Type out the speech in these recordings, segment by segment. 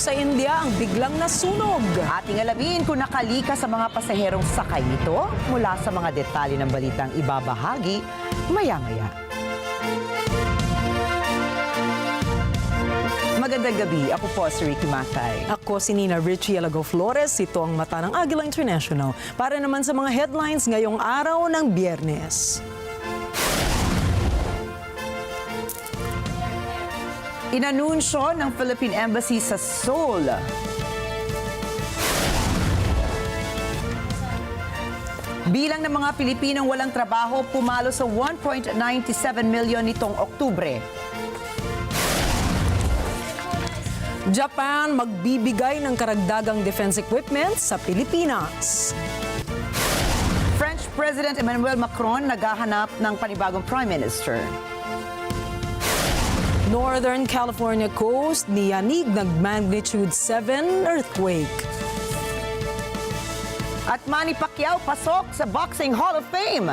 sa India ang biglang nasunog. Ating alamin kung nakalika sa mga pasaherong sakay nito mula sa mga detalye ng balitang ibabahagi maya-maya. Magandang gabi. Ako po si Rikki Mathay. Ako si Rikki Alagao Flores. Ito ang mata ng Agila International. Para naman sa mga headlines ngayong araw ng Biyernes. Inanunsyo ng Philippine Embassy sa Seoul bilang ng mga Pilipinong walang trabaho pumalo sa 1.97 million nitong Oktubre. Japan magbibigay ng karagdagang defense equipment sa Pilipinas. French President Emmanuel Macron naghahanap ng panibagong Prime Minister. Northern California coast niyanig ng magnitude 7 earthquake. At Manny Pacquiao pasok sa Boxing Hall of Fame.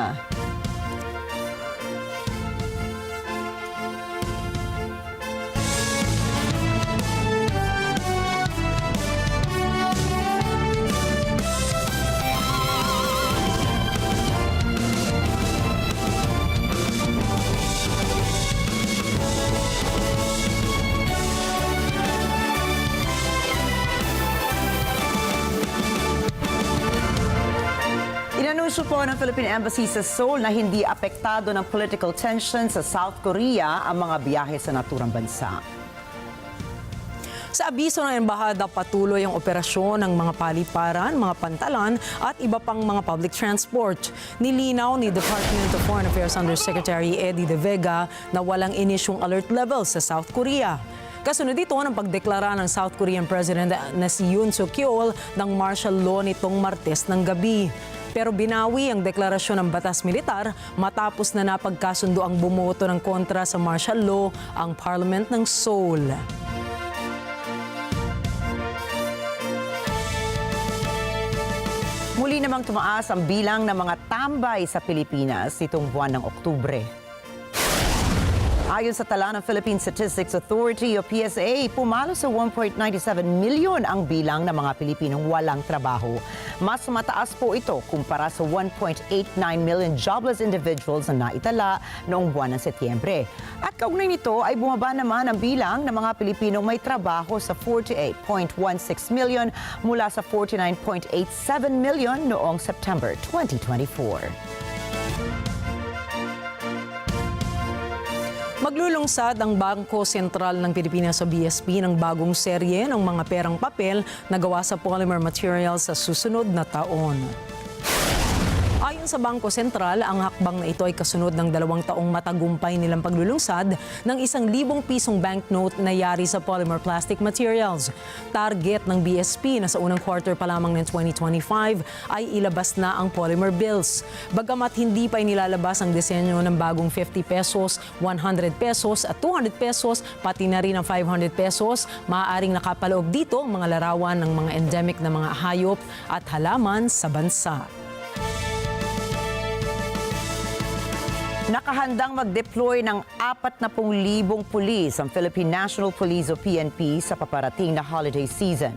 Inanunsyo po ng Philippine Embassy sa Seoul na hindi apektado ng political tension sa South Korea ang mga biyahe sa naturang bansa. Sa abiso ng embahada, patuloy ang operasyon ng mga paliparan, mga pantalan at iba pang mga public transport. Nilinaw ni Department of Foreign Affairs Undersecretary Eddie De Vega na walang inisyong alert level sa South Korea. Kasunod dito ng pagdeklara ng South Korean President na si Yoon Suk-yeol ng martial law nitong Martes ng gabi. Pero binawi ang deklarasyon ng batas militar matapos na napagkasundo ang bumoto ng kontra sa martial law ang Parliament ng Seoul. Muli namang tumaas ang bilang ng mga tambay sa Pilipinas nitong buwan ng Oktubre. Ayon sa tala ng Philippine Statistics Authority o PSA, pumalo sa 1.97 milyon ang bilang ng mga Pilipinong walang trabaho. Mas mataas po ito kumpara sa 1.89 million jobless individuals na naitala noong buwan ng Setyembre. At kaugnay nito ay bumaba naman ang bilang ng mga Pilipinong may trabaho sa 48.16 million mula sa 49.87 million noong September 2024. Maglulungsad ang Bangko Sentral ng Pilipinas sa BSP ng bagong serye ng mga perang papel na gawa sa polymer materials sa susunod na taon. Ayon sa Bangko Sentral, ang hakbang na ito ay kasunod ng 2 taong matagumpay nilang paglulunsad ng 1,000 pisong banknote na yari sa polymer plastic materials. Target ng BSP na sa unang quarter pa lamang ng 2025 ay ilabas na ang polymer bills. Bagamat hindi pa inilalabas ang disenyo ng bagong 50 pesos, 100 pesos at 200 pesos, pati na rin ang 500 pesos, maaaring nakapaloob dito ang mga larawan ng mga endemic na mga hayop at halaman sa bansa. Nakahandang mag-deploy ng 40,000 pulis ang Philippine National Police o PNP sa paparating na holiday season.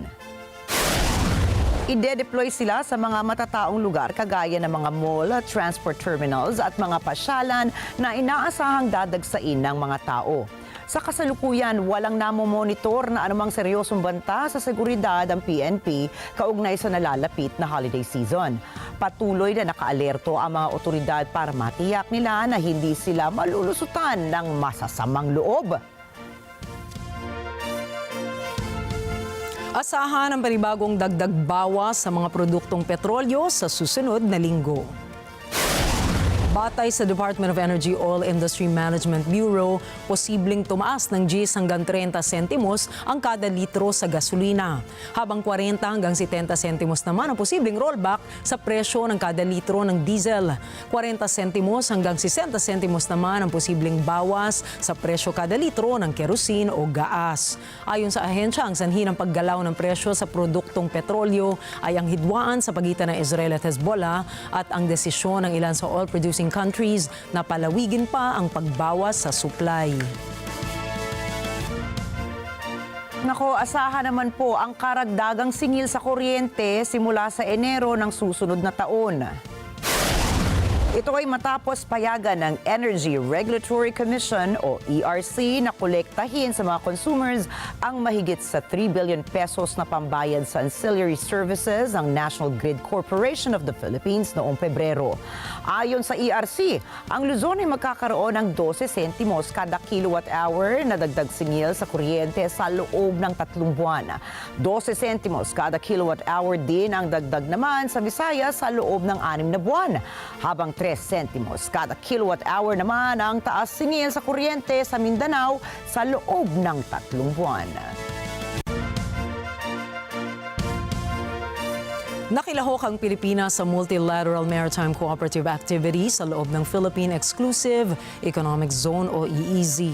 Ide-deploy sila sa mga matataong lugar kagaya ng mga mall, transport terminals at mga pasyalan na inaasahang dadagsain ng mga tao. Sa kasalukuyan, walang namomonitor na anumang seryosong banta sa seguridad ang PNP kaugnay sa nalalapit na holiday season. Patuloy na nakaalerto ang mga otoridad para matiyak nila na hindi sila malulusutan ng masasamang loob. Asahan ang panibagong dagdag bawas sa mga produktong petrolyo sa susunod na linggo. Batay sa Department of Energy Oil Industry Management Bureau, posibleng tumaas ng 10 hanggang 30 sentimos ang kada litro sa gasolina. Habang 40 hanggang 70 sentimos naman ang posibleng rollback sa presyo ng kada litro ng diesel. 40 sentimos hanggang 60 sentimos naman ang posibleng bawas sa presyo kada litro ng kerosene o gaas. Ayon sa ahensya, ang sanhi ng paggalaw ng presyo sa produktong petrolyo ay ang hidwaan sa pagitan ng Israel at Hezbollah at ang desisyon ng ilan sa oil-producing countries na palawigin pa ang pagbawas sa supply. Nako, asahan naman po ang karagdagang singil sa kuryente simula sa Enero ng susunod na taon. Ito ay matapos payagan ng Energy Regulatory Commission o ERC na kolektahin sa mga consumers ang mahigit sa 3 billion pesos na pambayad sa ancillary services ng National Grid Corporation of the Philippines noong Pebrero. Ayon sa ERC, ang Luzon ay magkakaroon ng 12 sentimos kada kilowatt-hour na dagdag singil sa kuryente sa loob ng 3 buwan. 12 sentimos kada kilowatt-hour din ang dagdag naman sa Visayas sa loob ng 6 na buwan, habang 3 sentimos kada kilowatt-hour naman ang taas singil sa kuryente sa Mindanao sa loob ng 3 buwan. Nakilahok ang Pilipinas sa Multilateral Maritime Cooperative Activity sa loob ng Philippine Exclusive Economic Zone o EEZ.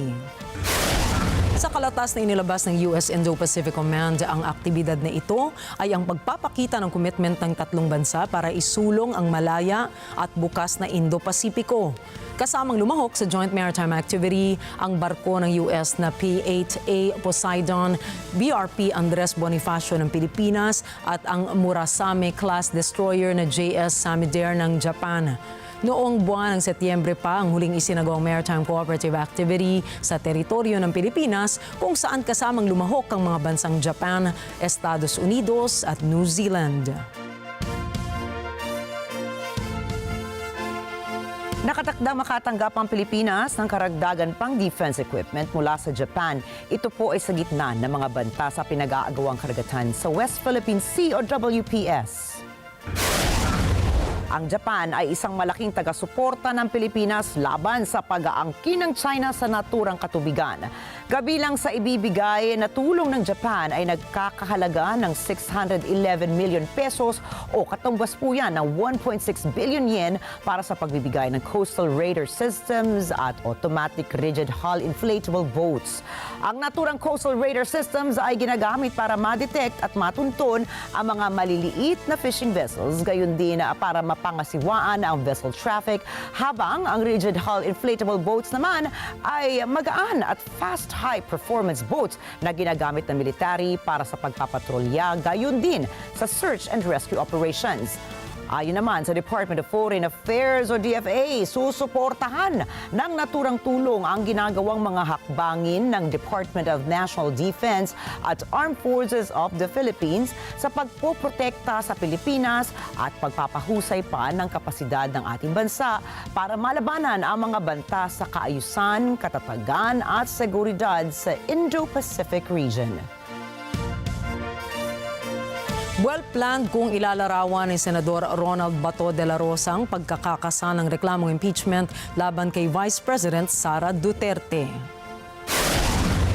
Sa kalatas na inilabas ng US Indo-Pacific Command, ang aktibidad na ito ay ang pagpapakita ng commitment ng tatlong bansa para isulong ang malaya at bukas na Indo-Pasipiko. Kasamang lumahok sa Joint Maritime Activity ang barko ng US na P-8A Poseidon, BRP Andres Bonifacio ng Pilipinas at ang Murasame-class destroyer na JS Samidaire ng Japan. Noong buwan ng Setyembre pa ang huling isinagawang Maritime Cooperative Activity sa teritoryo ng Pilipinas kung saan kasamang lumahok ang mga bansang Japan, Estados Unidos at New Zealand. Nakatakdang makatanggap ang Pilipinas ng karagdagan pang defense equipment mula sa Japan. Ito po ay sa gitna ng mga banta sa pinag-aagawang karagatan sa West Philippine Sea o WPS. Ang Japan ay isang malaking taga-suporta ng Pilipinas laban sa pag-aangkin ng China sa naturang katubigan. Kabilang sa ibibigay na tulong ng Japan ay nagkakahalaga ng 611 million pesos o katumbas po yan ng 1.6 billion yen para sa pagbibigay ng coastal radar systems at automatic rigid hull inflatable boats. Ang naturang coastal radar systems ay ginagamit para ma-detect at matuntun ang mga maliliit na fishing vessels, gayon din para mapangasiwaan ang vessel traffic, habang ang rigid hull inflatable boats naman ay magaan at fast high-performance boats na ginagamit ng military para sa pagpapatrolya, gayon din sa search and rescue operations. Ayon naman sa Department of Foreign Affairs o DFA, susuportahan ng naturang tulong ang ginagawang mga hakbangin ng Department of National Defense at Armed Forces of the Philippines sa pagpoprotekta sa Pilipinas at pagpapahusay pa ng kapasidad ng ating bansa para malabanan ang mga banta sa kaayusan, katatagan at seguridad sa Indo-Pacific region. Well-planned kung ilalarawan ni Senador Ronald Bato de la Rosa ang pagkakasa ng reklamong impeachment laban kay Vice President Sara Duterte.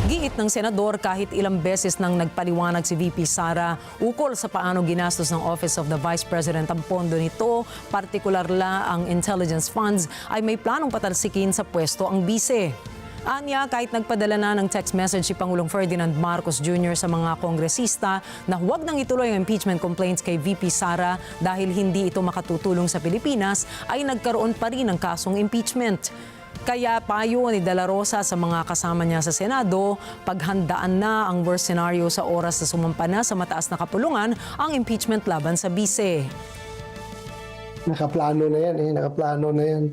Giit ng senador kahit ilang beses nang nagpaliwanag si VP Sara ukol sa paano ginastos ng Office of the Vice President ang pondo nito, partikular la ang intelligence funds, ay may planong patalsikin sa pwesto ang bise. Anya, kahit nagpadala na ng text message si Pangulong Ferdinand Marcos Jr. sa mga kongresista na huwag nang ituloy ang impeachment complaints kay VP Sara dahil hindi ito makatutulong sa Pilipinas, ay nagkaroon pa rin ng kasong impeachment. Kaya payo ni De La Rosa sa mga kasama niya sa Senado, paghandaan na ang worst scenario sa oras na sumampa na sa mataas na kapulungan ang impeachment laban sa bise. Nakaplano na yan nakaplano na yan.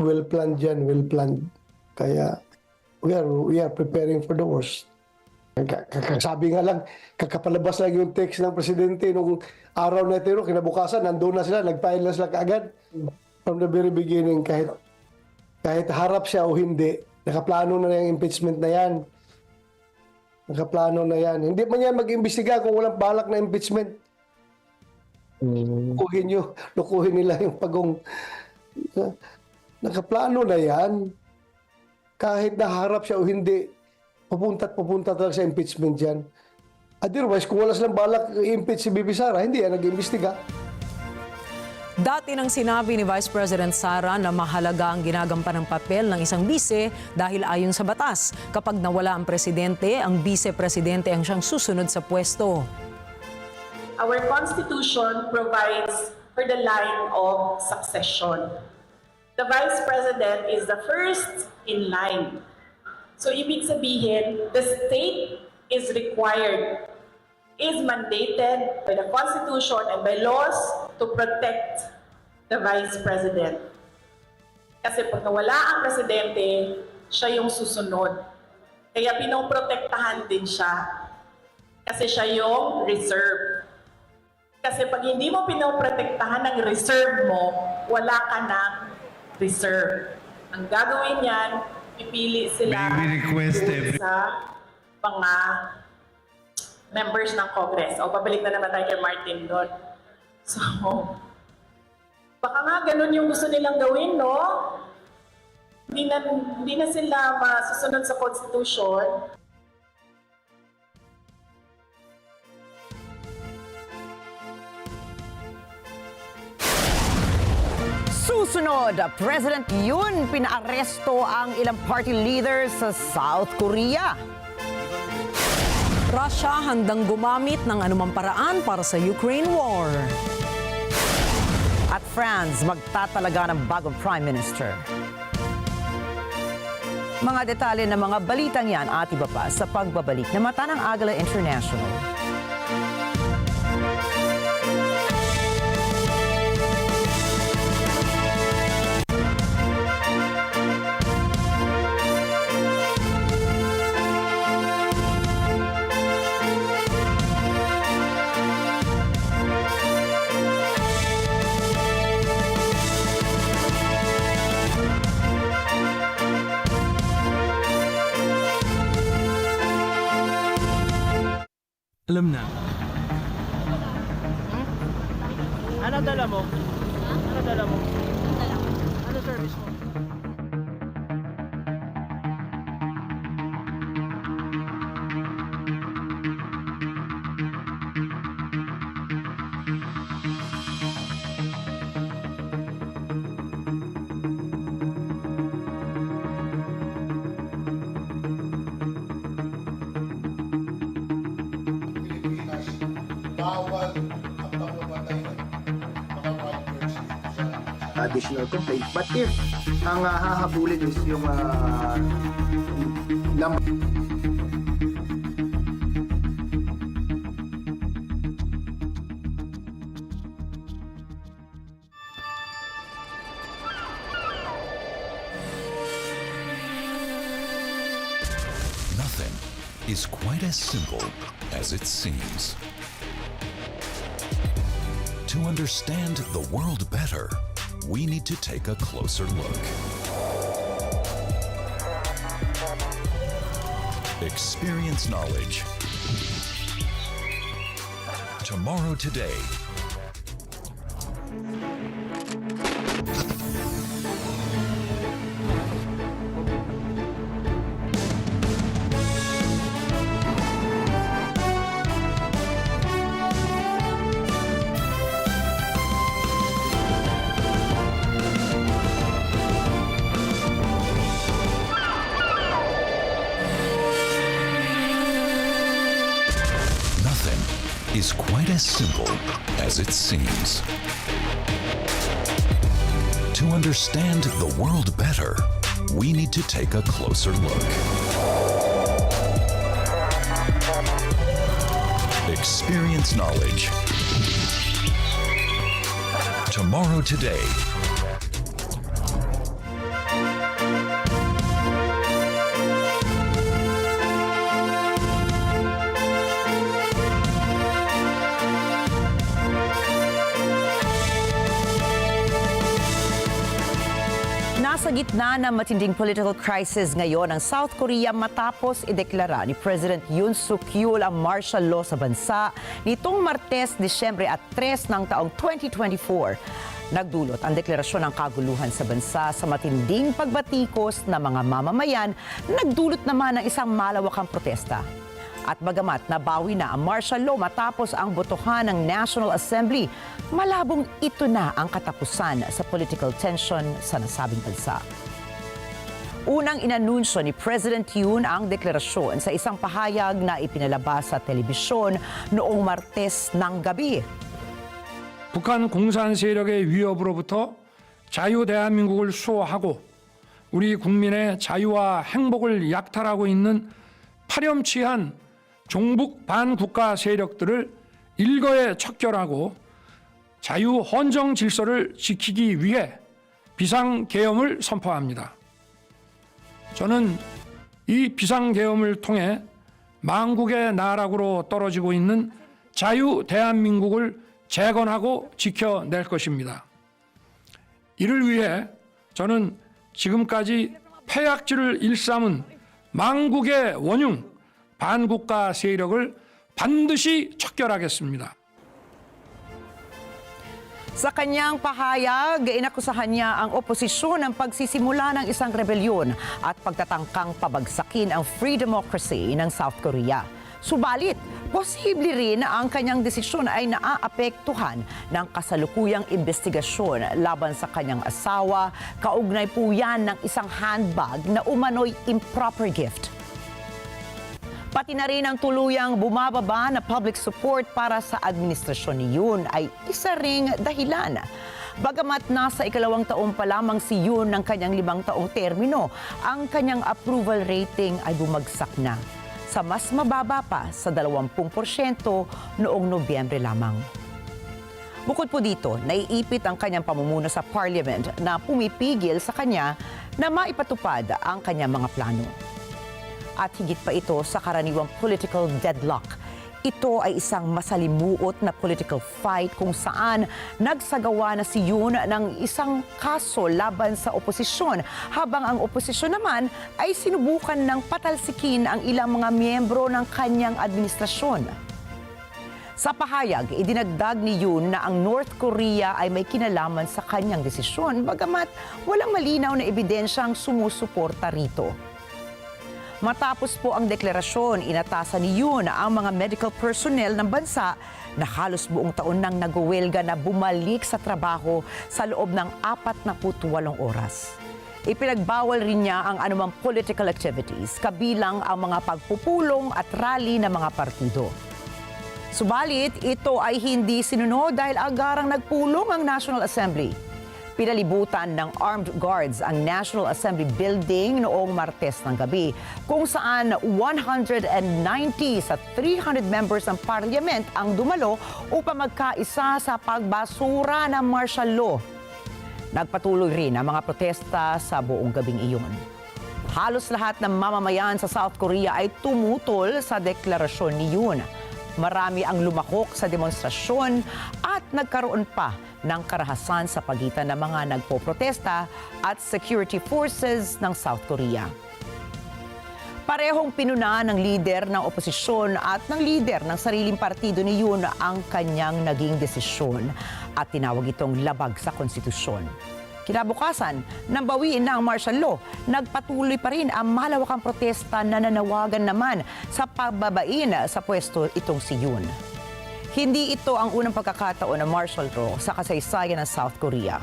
Well planned yan, well planned. Kaya we are preparing for the worst. Sabi nga lang, kakapalabas lang yung text ng presidente nung araw na ito, kinabukasan, nandun na sila, nag-file na sila kaagad. From the very beginning, kahit harap siya o hindi, nakaplano na yung impeachment na yan. Nakaplano na yan. Hindi man yan mag-imbestiga kung walang balak na impeachment. Lukuhin nila yung pagong... Nakaplano na yan. Kahit naharap siya o hindi, pupunta talaga sa impeachment yan. Otherwise, kung wala silang balak i-impeach si Bibi Sara, hindi yan nag-imbestiga. Dati nang sinabi ni Vice President Sara na mahalaga ang ginagampan ng papel ng isang bise dahil ayon sa batas, kapag nawala ang presidente, ang vice-presidente ang siyang susunod sa pwesto. Our Constitution provides for the line of succession. The Vice President is the first in line. So ibig sabihin, the state is required, is mandated by the Constitution and by laws to protect the Vice President. Kasi pag nawala ang Presidente, siya yung susunod. Kaya pinoprotektahan din siya. Kasi siya yung reserve. Kasi pag hindi mo pinoprotektahan ng reserve mo, wala ka ng reserve. Ang gagawin yan, pipili sila sa mga members ng Congress. O pabalik na naman tayo kay Martin doon. So, baka nga ganun yung gusto nilang gawin, no? Hindi na sila masusunod sa Constitution. Susunod, President Yoon pinaaresto ang ilang party leaders sa South Korea. Russia handang gumamit ng anumang paraan para sa Ukraine war. At France magtatalaga ng bagong Prime Minister. Mga detalye ng mga balitang yan at iba pa sa pagbabalik na Mata ng Agila International. Alam na. Ano dala mo? Ano dala mo? Ano service mo? Bawal ang pagpapatay ng mga workers sa additional complaint. But if ang hahabulin is yung number Nothing is quite as simple as it seems. To understand the world better, we need to take a closer look. Experience knowledge. Tomorrow today. Is quite as simple as it seems. To understand the world better, we need to take a closer look. Experience knowledge. Tomorrow today. Nasa gitna ng matinding political crisis ngayon ang South Korea matapos ideklara ni President Yoon Suk-yeol ang martial law sa bansa nitong Martes, Disyembre at 3 ng taong 2024. Nagdulot ang deklarasyon ng kaguluhan sa bansa sa matinding pagbatikos ng mga mamamayan, nagdulot naman ng isang malawakang protesta. At bagamat nabawi na ang martial law matapos ang botohan ng National Assembly, malabong ito na ang katapusan sa political tension sa nasabing bansa. Unang inanunsyo ni President Yoon ang deklarasyon sa isang pahayag na ipinalabas sa telebisyon noong Martes ng gabi. 북한 공산 세력의 위협으로부터 자유 대한민국을 수호하고 우리 국민의 자유와 행복을 약탈하고 있는 파렴치한 종북 반국가 세력들을 일거에 척결하고 자유 헌정 질서를 지키기 위해 비상계엄을 선포합니다. 저는 이 비상계엄을 통해 망국의 나락으로 떨어지고 있는 자유 대한민국을 재건하고 지켜낼 것입니다. 이를 위해 저는 지금까지 패약질을 일삼은 망국의 원흉 반국가 세력을 반드시 척결하겠습니다. Sa kanyang pahayag, inakusahan niya ang oposisyon ng pagsisimula ng isang rebelyon at pagtatangkang pabagsakin ang free democracy ng South Korea. Subalit, posible rin na ang kanyang desisyon ay naaapektuhan ng kasalukuyang investigasyon laban sa kanyang asawa. Kaugnay po yan ng isang handbag na umano'y improper gift. Pati na rin ang tuluyang bumababa na public support para sa administrasyon ni Yoon ay isa ring dahilan. Bagamat nasa ikalawang taon pa lamang si Yoon ng kanyang 5 taong termino, ang kanyang approval rating ay bumagsak na sa mas mababa pa sa 20% noong Nobyembre lamang. Bukod po dito, naiipit ang kanyang pamumuno sa parliament na pumipigil sa kanya na maipatupad ang kanyang mga plano. At higit pa ito sa karaniwang political deadlock. Ito ay isang masalimuot na political fight kung saan nagsagawa na si Yoon ng isang kaso laban sa oposisyon, habang ang oposisyon naman ay sinubukan ng patalsikin ang ilang mga miyembro ng kanyang administrasyon. Sa pahayag, idinagdag ni Yoon na ang North Korea ay may kinalaman sa kanyang desisyon, bagamat walang malinaw na ebidensyang sumusuporta rito. Matapos po ang deklarasyon, inatasan ni Yoon ang mga medical personnel ng bansa na halos buong taon nang nagwelga na bumalik sa trabaho sa loob ng 48 oras. Ipinagbawal rin niya ang anumang political activities, kabilang ang mga pagpupulong at rally ng mga partido. Subalit, ito ay hindi sinunod dahil agarang nagpulong ang National Assembly. Pinalibutan ng armed guards ang National Assembly Building noong Martes ng gabi, kung saan 190 sa 300 members ng Parliament ang dumalo upang magkaisa sa pagbasura ng martial law. Nagpatuloy rin ang mga protesta sa buong gabing iyon. Halos lahat ng mamamayan sa South Korea ay tumutol sa deklarasyon ni Yoon. Marami ang lumahok sa demonstrasyon at nagkaroon pa ng karahasan sa pagitan ng mga nagpoprotesta at security forces ng South Korea. Parehong pinuna ng lider ng oposisyon at ng lider ng sariling partido ni Yoon ang kanyang naging desisyon at tinawag itong labag sa konstitusyon. Kinabukasan, nang bawiin na ang martial law, nagpatuloy pa rin ang malawakang protesta na nanawagan naman sa pababain sa pwesto itong si Yoon. Hindi ito ang unang pagkakataon ng martial law sa kasaysayan ng South Korea.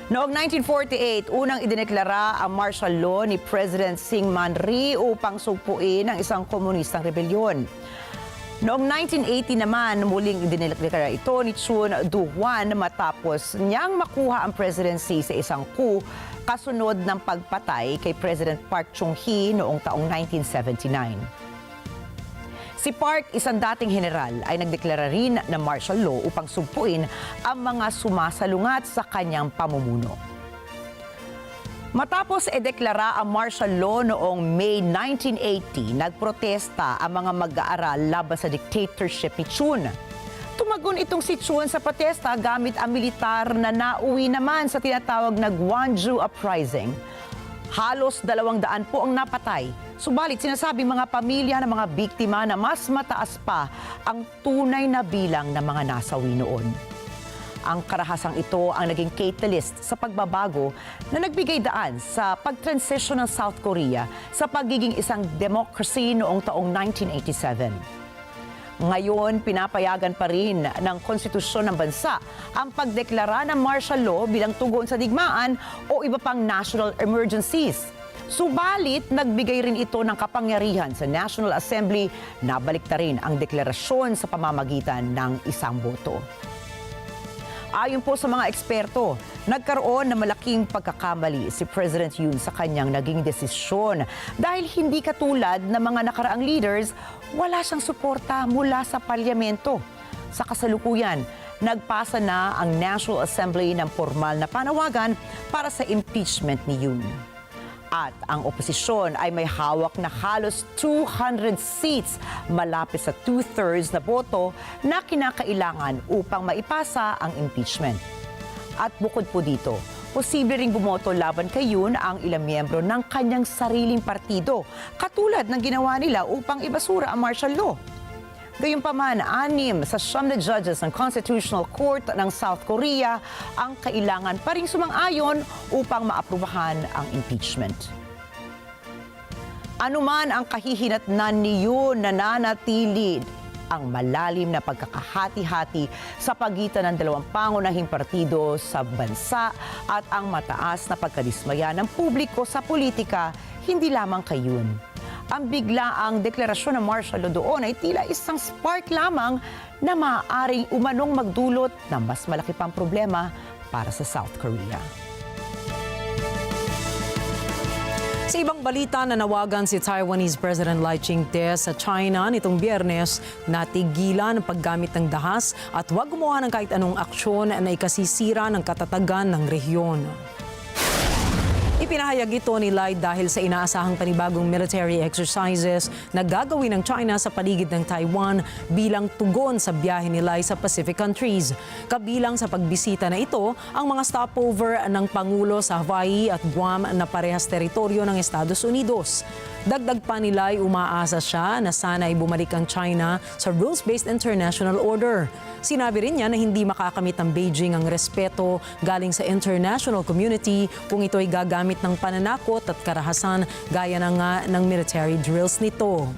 Noong 1948, unang idineklara ang martial law ni President Syngman Rhee upang sugpuin ang isang komunistang rebelyon. Noong 1980 naman, muling idineklara ito ni Chun Do-hwan matapos niyang makuha ang presidency sa isang coup kasunod ng pagpatay kay President Park Chung-hee noong taong 1979. Si Park, isang dating general, ay nagdeklara rin ng martial law upang sugpuin ang mga sumasalungat sa kanyang pamumuno. Matapos ideklara ang martial law noong May 1980, nagprotesta ang mga mag-aaral laban sa dictatorship ni Chun. Tumagon itong si Chun sa protesta gamit ang militar na nauwi naman sa tinatawag na Gwangju Uprising. Halos 200 po ang napatay. Subalit sinasabing mga pamilya ng mga biktima na mas mataas pa ang tunay na bilang ng mga nasawi noon. Ang karahasang ito ang naging catalyst sa pagbabago na nagbigay daan sa pagtransisyon ng South Korea sa pagiging isang democracy noong taong 1987. Ngayon, pinapayagan pa rin ng konstitusyon ng bansa ang pagdeklara ng martial law bilang tugon sa digmaan o iba pang national emergencies. Subalit, nagbigay rin ito ng kapangyarihan sa National Assembly na baliktarin ang deklarasyon sa pamamagitan ng isang boto. Ayon po sa mga eksperto, Nagkaroon ng malaking pagkakamali si President Yoon sa kanyang naging desisyon dahil hindi katulad ng mga nakaraang leaders, wala siyang suporta mula sa parlamento. Sa kasalukuyan, nagpasa na ang National Assembly ng formal na panawagan para sa impeachment ni Yoon. At ang oposisyon ay may hawak na halos 200 seats malapit sa 2/3 na boto na kinakailangan upang maipasa ang impeachment. At bukod po dito, posible ring bumoto laban kay Yoon ang ilang miyembro ng kanyang sariling partido, katulad ng ginawa nila upang ibasura ang martial law. Gayunpaman, 6 sa 9 na judges ng Constitutional Court ng South Korea ang kailangan pa ring sumang-ayon upang maaprubahan ang impeachment. Anuman ang kahihinatnan ni Yoon, nananatili ang malalim na pagkakahati-hati sa pagitan ng dalawang pangunahing partido sa bansa at ang mataas na pagkadismaya ng publiko sa politika, hindi lamang kay Yoon. Ang biglaang deklarasyon ng martial law doon ay tila isang spark lamang na maaaring umanong magdulot ng mas malaki pang problema para sa South Korea. Sa ibang balita, nanawagan si Taiwanese President Lai Ching-te sa China nitong Biyernes na tigilan ang paggamit ng dahas at huwag gumawa ng kahit anong aksyon na ikasisira ng katatagan ng rehiyon. Ipinahayag ito ni Lai dahil sa inaasahang panibagong military exercises na gagawin ng China sa paligid ng Taiwan bilang tugon sa biyahe ni Lai sa Pacific countries. Kabilang sa pagbisita na ito ang mga stopover ng Pangulo sa Hawaii at Guam na parehas teritoryo ng Estados Unidos. Dagdag pa ni Lai, umaasa siya na sana ay bumalik ang China sa rules-based international order. Sinabi rin niya na hindi makakamit ng Beijing ang respeto galing sa international community kung ito ay gagamit ng pananakot at karahasan gaya na nga ng military drills nito.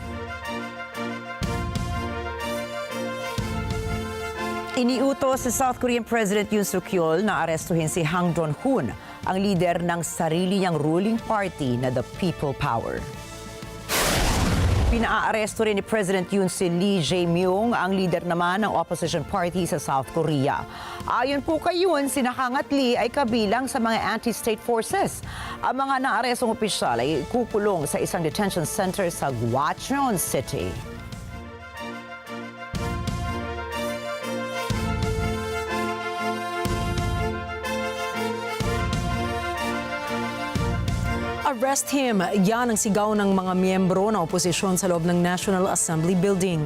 Iniutos si South Korean President Yoon Suk-yeol na arestuhin si Hang Dong-hoon, ang leader ng sarili niyang ruling party na the People Power. Pinaaresto rin ni President Yoon si Lee Jae-myung, ang leader naman ng opposition party sa South Korea. Ayon po kay Yoon, si Hang at Lee ay kabilang sa mga anti-state forces. Ang mga naarestong opisyal ay kukulong sa isang detention center sa Gwacheon City. Arrest him! Yan ang sigaw ng mga miyembro ng oposisyon sa loob ng National Assembly Building.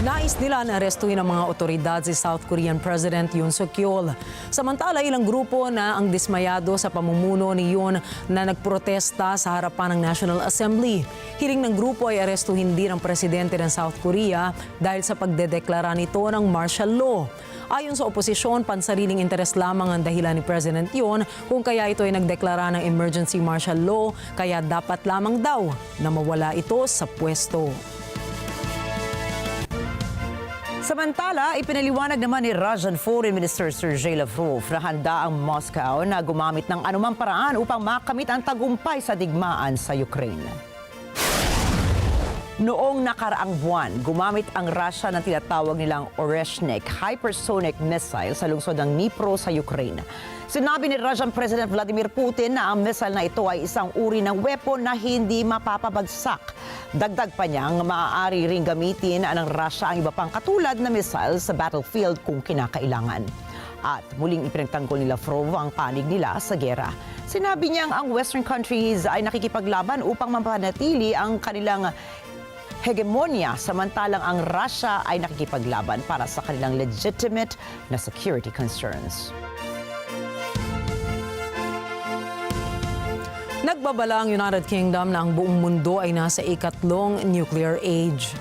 Nais nila na arestuhin ang mga otoridad si South Korean President Yoon Suk-yeol. Samantala, ilang grupo na ang dismayado sa pamumuno ni Yoon na nagprotesta sa harapan ng National Assembly. Hiling ng grupo ay arestuhin din ang presidente ng South Korea dahil sa pagdedeklara nito ng martial law. Ayon sa oposisyon, pansariling interes lamang ang dahilan ni President Yoon kung kaya ito ay nagdeklara ng emergency martial law, kaya dapat lamang daw na mawala ito sa pwesto. Samantala, ipinaliwanag naman ni Russian Foreign Minister Sergei Lavrov na handa ang Moscow na gumamit ng anumang paraan upang makamit ang tagumpay sa digmaan sa Ukraine. Noong nakaraang buwan, gumamit ang Russia ng tinatawag nilang Oreshnik hypersonic missile sa lungsod ng Dnipro sa Ukraine. Sinabi ni Russian President Vladimir Putin na ang missile na ito ay isang uri ng weapon na hindi mapapabagsak. Dagdag pa niyang maaari ring gamitin ng Russia ang iba pang katulad na missile sa battlefield kung kinakailangan. At muling ipinagtanggol ni Lavrov ang panig nila sa gera. Sinabi niyang ang Western countries ay nakikipaglaban upang mapanatili ang kanilang hegemonya, samantalang ang Russia ay nakikipaglaban para sa kanilang legitimate na security concerns. Nagbabala ang United Kingdom na ang buong mundo ay nasa ikatlong nuclear age.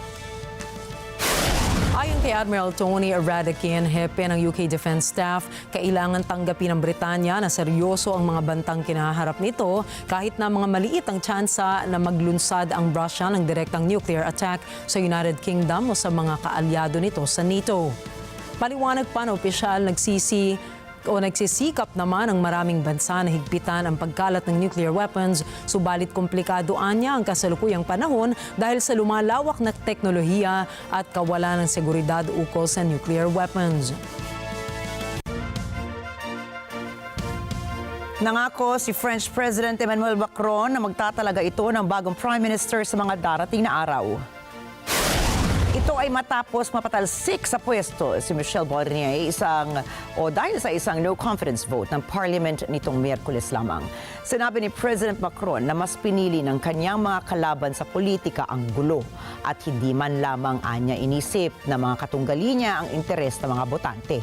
Ayon kay Admiral Tony Radakin, hepe ng UK Defense Staff, kailangan tanggapin ng Britanya na seryoso ang mga bantang kinaharap nito kahit na mga maliit ang tsansa na maglunsad ang Russia ng direktang nuclear attack sa United Kingdom o sa mga kaalyado nito sa NATO. Paliwanag pa na opisyal nagsisikap naman ang maraming bansa na higpitan ang pagkalat ng nuclear weapons, subalit komplikado anya ang kasalukuyang panahon dahil sa lumalawak na teknolohiya at kawalan ng seguridad ukol sa nuclear weapons. Nangako si French President Emmanuel Macron na magtatalaga ito ng bagong Prime Minister sa mga darating na araw. Ito ay matapos mapatalsik sa pwesto si Michel Barnier dahil sa isang no confidence vote ng Parliament nitong Miyerkules lamang. Sinabi ni President Macron na mas pinili ng kanyang mga kalaban sa politika ang gulo at hindi man lamang anya inisip na mga katunggali niya ang interes ng mga botante.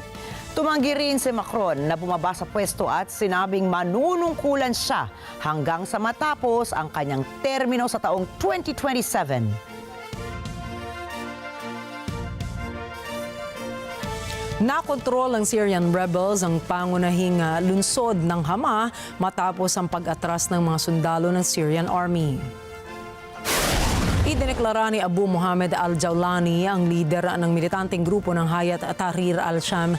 Tumanggi rin si Macron na bumaba sa pwesto at sinabing manunungkulan siya hanggang sa matapos ang kanyang termino sa taong 2027. Nakontrol ng Syrian rebels ang pangunahing lungsod ng Hama matapos ang pag-atras ng mga sundalo ng Syrian Army. Idineklara ni Abu Muhammad al-Jawlani, ang lider ng militanteng grupo ng Hayat Tahrir al-Sham,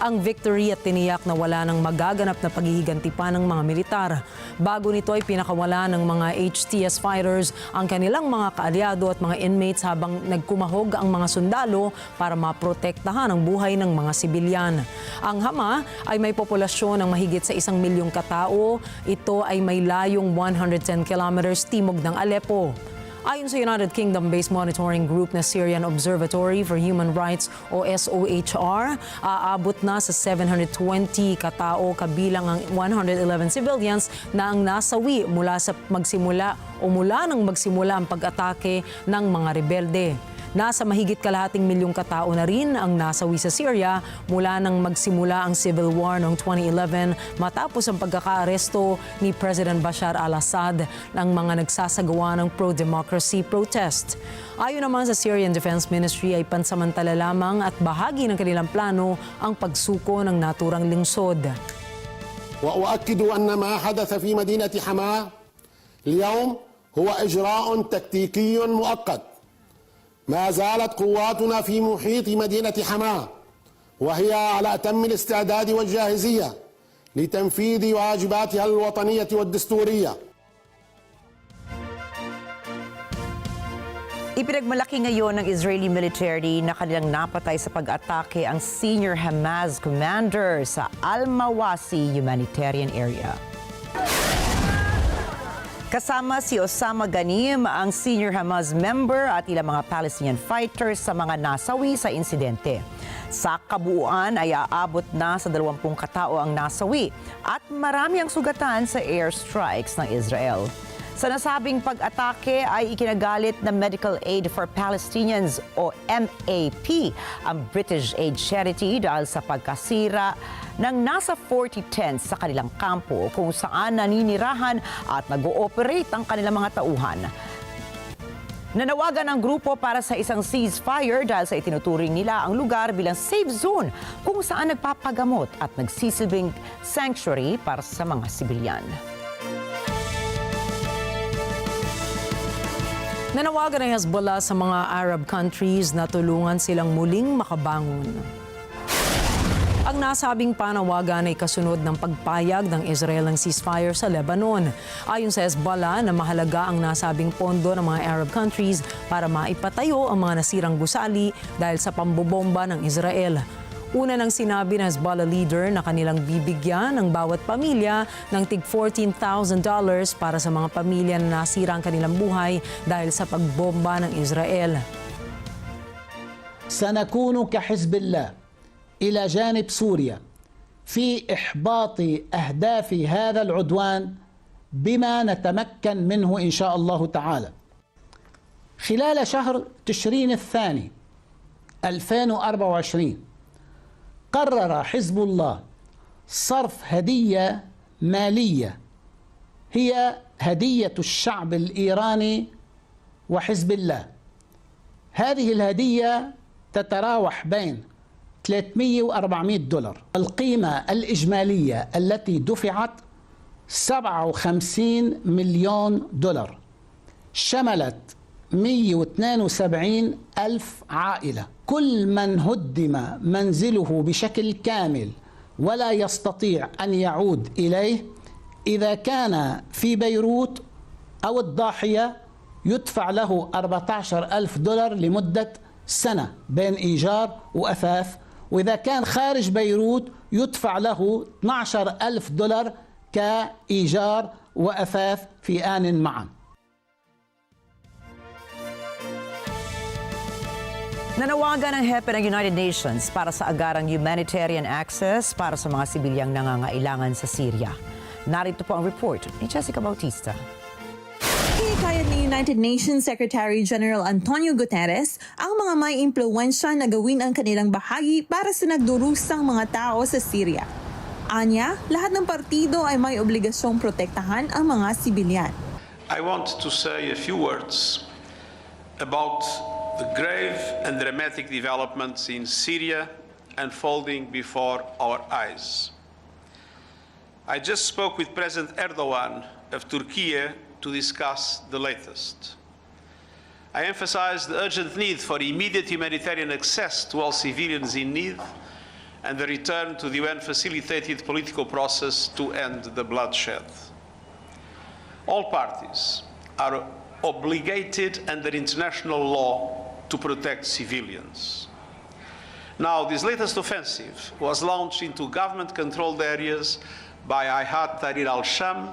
ang victory at tiniyak na wala nang magaganap na paghihiganti pa ng mga militar. Bago nito ay pinakawala ng mga HTS fighters ang kanilang mga kaalyado at mga inmates habang nagkumahog ang mga sundalo para maprotektahan ang buhay ng mga sibilyan. Ang Hama ay may populasyon ng mahigit sa 1 milyong katao. Ito ay may layong 110 kilometers timog ng Aleppo. Ayon sa United Kingdom-based monitoring group na Syrian Observatory for Human Rights o SOHR, aabot na sa 720 katao kabilang ang 111 civilians na ang nasawi mula nang magsimula ang pag-atake ng mga rebelde. Nasa mahigit kalahating milyong katao na rin ang nasawi sa Syria mula nang magsimula ang civil war noong 2011 matapos ang pagkakaaresto ni President Bashar al-Assad ng mga nagsasagawa ng pro-democracy protest. Ayon naman sa Syrian Defense Ministry ay pansamantala lamang at bahagi ng kanilang plano ang pagsuko ng naturang lungsod. وأؤكد أن ما حدث في مدينة حماة اليوم هو إجراء تكتيكي مؤقت. ما زالت قواتنا في محيط مدينة حماة وهي على أتم الاستعداد والجاهزية لتنفيذ واجباتها الوطنية والدستورية. Ipinagmalaki ngayon ng Israeli military na kanilang napatay sa pag-atake ang senior Hamas commander sa Al-Mawasi Humanitarian area. Kasama si Osama Ghanim, ang senior Hamas member at ilang mga Palestinian fighters sa mga nasawi sa insidente. Sa kabuuan ay aabot na sa 20 katao ang nasawi at marami ang sugatan sa airstrikes ng Israel. Sa nasabing pag-atake ay ikinagalit ng Medical Aid for Palestinians o MAP, ang British aid charity, dahil sa pagkasira ng nasa 40 tents sa kanilang kampo kung saan naninirahan at nag-ooperate ang kanilang mga tauhan. Nanawagan ang grupo para sa isang ceasefire dahil sa itinuturing nila ang lugar bilang safe zone kung saan nagpapagamot at nagsisilbing sanctuary para sa mga sibilyan. Nanawagan ng Hezbollah sa mga Arab countries na tulungan silang muling makabangon. Ang nasabing panawagan ay kasunod ng pagpayag ng Israel ng ceasefire sa Lebanon. Ayon sa Hezbollah na mahalaga ang nasabing pondo ng mga Arab countries para maipatayo ang mga nasirang gusali dahil sa pambobomba ng Israel. Una nang sinabi ng Hezbollah leader na kanilang bibigyan ng bawat pamilya ng tig $14,000 para sa mga pamilya na nasira ang kanilang buhay dahil sa pagbomba ng Israel. سنكون كحزب الله إلى جانب سوريا في إحباط أهداف هذا العدوان بما نتمكن منه إن شاء الله تعالى. خلال شهر تشرين الثاني 2024 قرر حزب الله صرف هدية مالية هي هدية الشعب الإيراني وحزب الله. هذه الهدية تتراوح بين 300 و400 دولار. القيمة الإجمالية التي دفعت 57 مليون دولار، شملت 172 ألف عائلة. كل من هدم منزله بشكل كامل ولا يستطيع أن يعود إليه إذا كان في بيروت أو الضاحية يدفع له 14,000 دولار لمدة سنة بين إيجار وأثاث، وإذا كان خارج بيروت يدفع له 12,000 دولار كإيجار وأثاث في آن معا. Nanawagan ang hepe ng United Nations para sa agarang humanitarian access para sa mga sibilyang nangangailangan sa Syria. Narito po ang report ni Jessica Bautista. Hinikayat ni United Nations Secretary General Antonio Guterres ang mga may impluwensya na gawin ang kanilang bahagi para sa nagdurusang mga tao sa Syria. Anya, lahat ng partido ay may obligasyong protektahan ang mga sibilyan. I want to say a few words about the grave and dramatic developments in Syria unfolding before our eyes. I just spoke with President Erdogan of Turkey to discuss the latest. I emphasized the urgent need for immediate humanitarian access to all civilians in need and the return to the UN-facilitated political process to end the bloodshed. All parties are obligated under international law to protect civilians. Now, this latest offensive was launched into government-controlled areas by Hayat Tahrir al-Sham,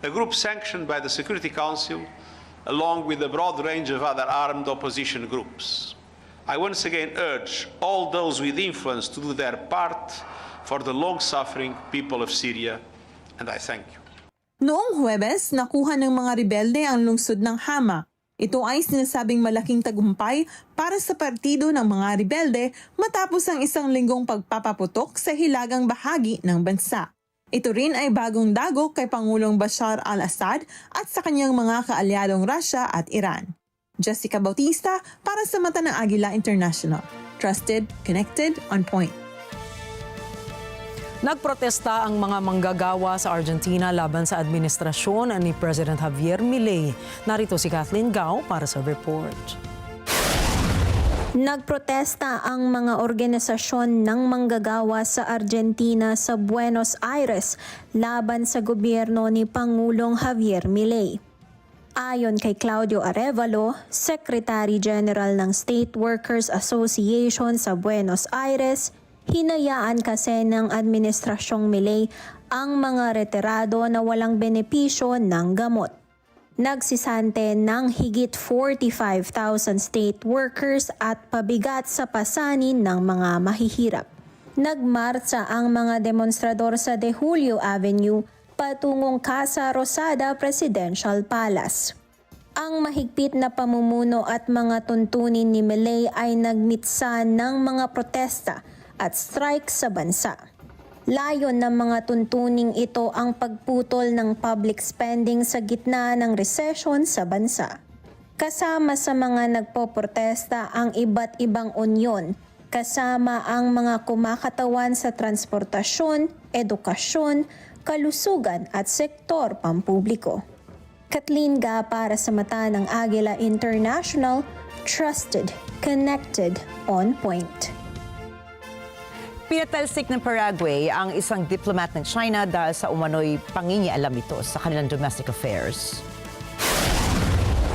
a group sanctioned by the Security Council, along with a broad range of other armed opposition groups. I once again urge all those with influence to do their part for the long-suffering people of Syria, and I thank you. Noong Huwebes, nakuha ng mga rebelde ang lungsod ng Hama. Ito ay sinasabing malaking tagumpay para sa partido ng mga rebelde matapos ang isang linggong pagpapaputok sa hilagang bahagi ng bansa. Ito rin ay bagong dagok kay Pangulong Bashar al-Assad at sa kanyang mga kaalyadong Russia at Iran. Jessica Bautista para sa Mata ng Agila International. Trusted, connected, on point. Nagprotesta ang mga manggagawa sa Argentina laban sa administrasyon ni President Javier Milei. Narito si Kathleen Gao para sa report. Nagprotesta ang mga organisasyon ng manggagawa sa Argentina sa Buenos Aires laban sa gobyerno ni Pangulong Javier Milei. Ayon kay Claudio Arevalo, Secretary General ng State Workers Association sa Buenos Aires, hinayaan kasi ng administrasyong Milei ang mga retirado na walang benepisyo ng gamot. Nagsisante ng higit 45,000 state workers at pabigat sa pasanin ng mga mahihirap. Nagmarcha ang mga demonstrador sa De Julio Avenue patungong Casa Rosada Presidential Palace. Ang mahigpit na pamumuno at mga tuntunin ni Milei ay nagmitsa ng mga protesta at strike sa bansa. Layon ng mga tuntuning ito ang pagputol ng public spending sa gitna ng resesyon sa bansa. Kasama sa mga nagpoprotesta ang iba't ibang unyon, kasama ang mga kumakatawan sa transportasyon, edukasyon, kalusugan at sektor pampubliko. Kathleen Ga para sa Mata ng Agila International, trusted, connected, on point. Pinatalsik ng Paraguay ang isang diplomat ng China dahil sa umano'y pangingialam ito sa kanilang domestic affairs.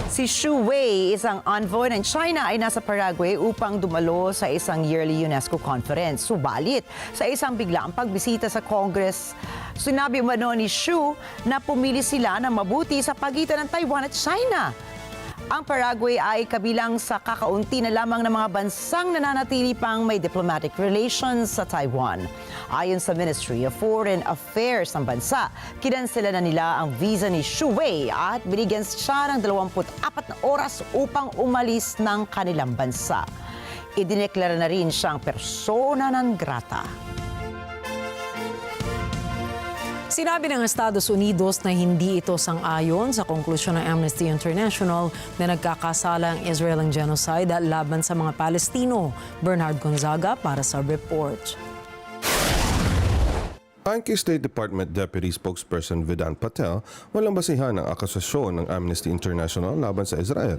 Si Xu Wei, isang envoy ng China, ay nasa Paraguay upang dumalo sa isang yearly UNESCO conference. Subalit, sa isang biglaang pagbisita sa Congress, sinabi umano ni Xu na pumili sila ng mabuti sa pagitan ng Taiwan at China. Ang Paraguay ay kabilang sa kakaunti na lamang ng mga bansang nananatili pang may diplomatic relations sa Taiwan. Ayon sa Ministry of Foreign Affairs ng bansa, kinansela na nila ang visa ni Xu Wei at binigyan siya ng 24 na oras upang umalis ng kanilang bansa. Idineklara na rin siyang persona non grata. Sinabi ng Estados Unidos na hindi ito sang-ayon sa konklusyon ng Amnesty International na nagkakasala ang Israel ng genocide laban sa mga Palestino. Bernard Gonzaga para sa report. Ayon kay State Department Deputy Spokesperson Vedant Patel, walang basihan ang akusasyon ng Amnesty International laban sa Israel.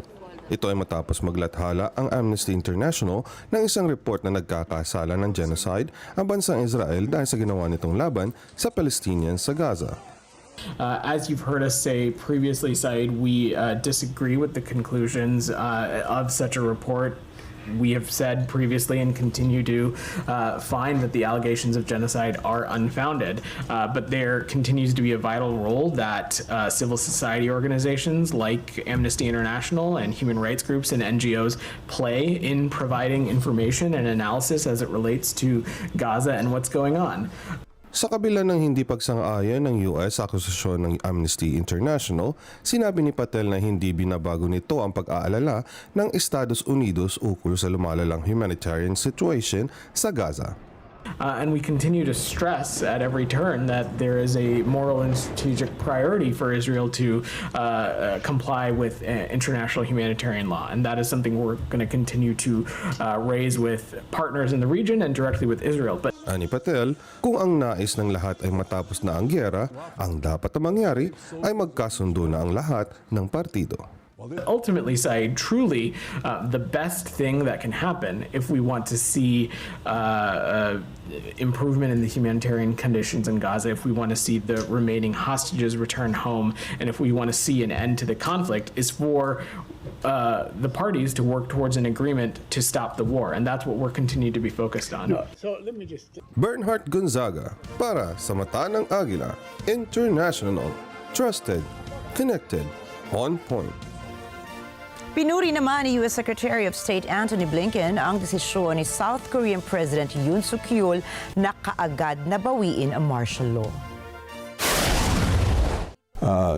Ito ay matapos maglathala ang Amnesty International ng isang report na nagkakasala ng genocide ang bansang Israel dahil sa ginawa nitong laban sa Palestinians sa Gaza. As you've heard us say previously, Said, we disagree with the conclusions of such a report. we have said previously and continue to find that the allegations of genocide are unfounded. But there continues to be a vital role that civil society organizations like Amnesty International and human rights groups and NGOs play in providing information and analysis as it relates to Gaza and what's going on. Sa kabila ng hindi pagsang-ayon ng US sa akusasyon ng Amnesty International, sinabi ni Patel na hindi binabago nito ang pag-aalala ng Estados Unidos ukol sa lumalalang humanitarian situation sa Gaza. And we continue to stress at every turn that there is a moral and strategic priority for Israel to comply with international humanitarian law. And that is something we're going to continue to raise with partners in the region and directly with Israel. But Ani Patel, kung ang nais ng lahat ay matapos na ang gyera, ang dapat na mangyari ay magkasundo na ang lahat ng partido. ultimately, Saeed, truly the best thing that can happen if we want to see improvement in the humanitarian conditions in Gaza, if we want to see the remaining hostages return home, and if we want to see an end to the conflict, is for the parties to work towards an agreement to stop the war. And that's what we're continuing to be focused on. So let me just... Bernhard Gonzaga para sa Mata ng Agila International. Trusted, connected, on point. Pinuri naman ni U.S. Secretary of State Antony Blinken ang desisyon ni South Korean President Yoon Suk-yeol na kaagad na bawiin ang martial law.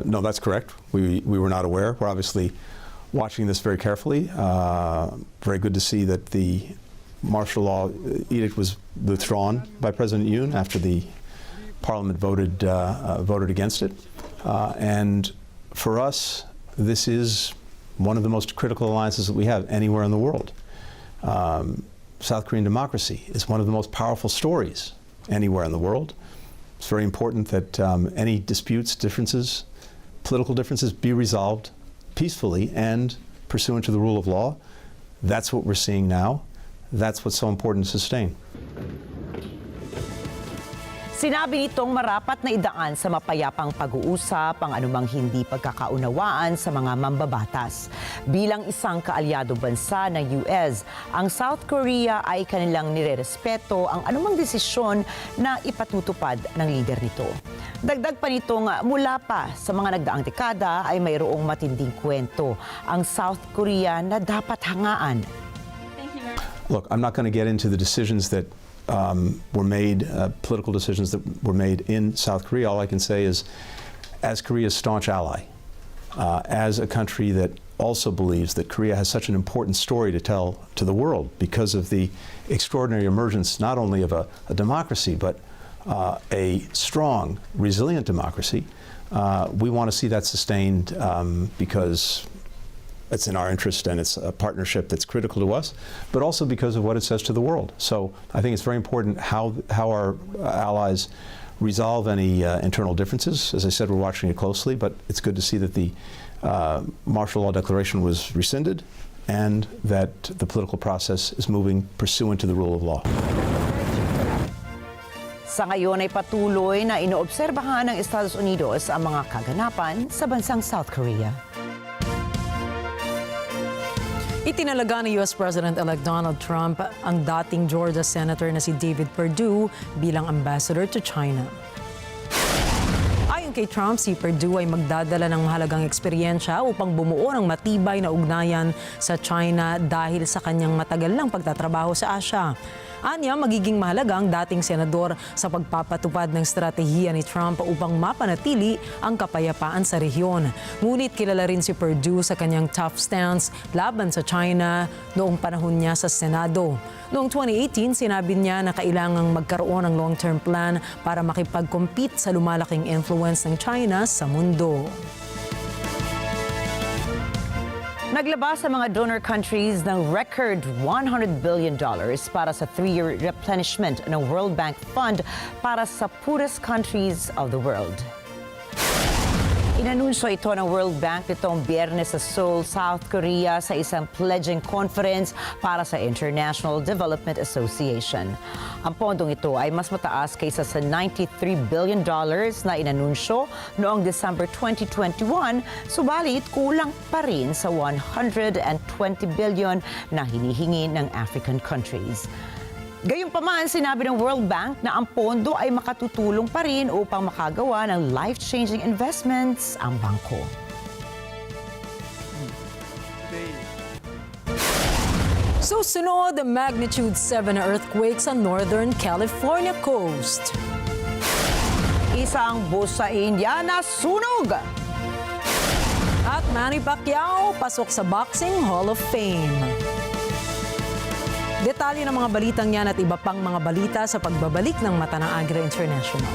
No, that's correct. We were not aware. We're obviously watching this very carefully. Very good to see that the martial law edict was withdrawn by President Yoon after the Parliament voted against it. And for us, this is one of the most critical alliances that we have anywhere in the world. South Korean democracy is one of the most powerful stories anywhere in the world. It's very important that any disputes, differences, political differences be resolved peacefully and pursuant to the rule of law. That's what we're seeing now. That's what's so important to sustain. Sinabi nitong marapat na idaan sa mapayapang pag-uusap ang anumang hindi pagkakaunawaan sa mga mambabatas. Bilang isang kaalyado bansa ng US, ang South Korea ay kanilang nirerespeto ang anumang desisyon na ipatutupad ng lider nito. Dagdag pa nitong mula pa sa mga nagdaang dekada ay mayroong matinding kwento ang South Korea na dapat hangaan. Look, I'm not going to get into the decisions that were made, political decisions that were made in South Korea. All I can say is, as Korea's staunch ally, as a country that also believes that Korea has such an important story to tell to the world because of the extraordinary emergence not only of a democracy, but a strong, resilient democracy, we want to see that sustained because it's in our interest and it's a partnership that's critical to us, but also because of what it says to the world. So I think it's very important how our allies resolve any internal differences. As I said, we're watching it closely, but it's good to see that the martial law declaration was rescinded and that the political process is moving pursuant to the rule of law. Sa ngayon ay patuloy na inoobserbahan ng Estados Unidos ang mga kaganapan sa bansang South Korea. Itinalaga ni US President-elect Donald Trump ang dating Georgia Senator na si David Perdue bilang ambassador to China. Ayon kay Trump, si Perdue ay magdadala ng mahalagang eksperyensya upang bumuo ng matibay na ugnayan sa China dahil sa kanyang matagal ng pagtatrabaho sa Asia. Anya, magiging mahalaga ang dating senador sa pagpapatupad ng estratehiya ni Trump upang mapanatili ang kapayapaan sa rehiyon. Ngunit kilala rin si Perdue sa kanyang tough stance laban sa China noong panahon niya sa Senado. Noong 2018, sinabi niya na kailangang magkaroon ng long-term plan para makipag-compete sa lumalaking influence ng China sa mundo. Naglabas sa mga donor countries ng record $100 billion para sa 3-year replenishment ng World Bank Fund para sa poorest countries of the world. Inanunsyo ito ng World Bank nitong Biyernes sa Seoul, South Korea sa isang pledging conference para sa International Development Association. Ang pondong ito ay mas mataas kaysa sa $93 billion na inanunsyo noong December 2021, subalit kulang pa rin sa $120 billion na hinihingi ng African countries. Gayunpaman, sinabi ng World Bank na ang pondo ay makatutulong pa rin upang makagawa ng life-changing investments ang bangko. Susunod, magnitude 7 na earthquake sa Northern California coast. Isang bus sa India na sunog! At Manny Pacquiao pasok sa Boxing Hall of Fame. Detalye ng mga balitang yan at iba pang mga balita sa pagbabalik ng Mata ng Agila International.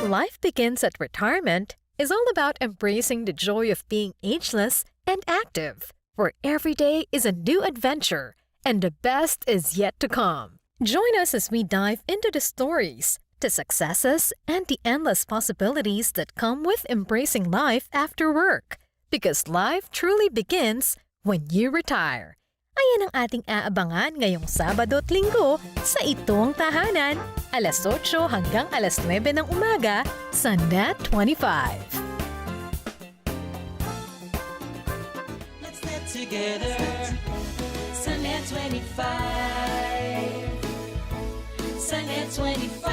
Life begins at retirement is all about embracing the joy of being ageless and active, where every day is a new adventure and the best is yet to come. Join us as we dive into the stories, the successes, and the endless possibilities that come with embracing life after work. Because life truly begins when you retire. Ayan ang ating aabangan ngayong Sabado at Linggo sa Itong Tahanan, alas 8 hanggang alas 9 ng umaga sa Net 25. Let's net together sa Net 25. Sa Net 25.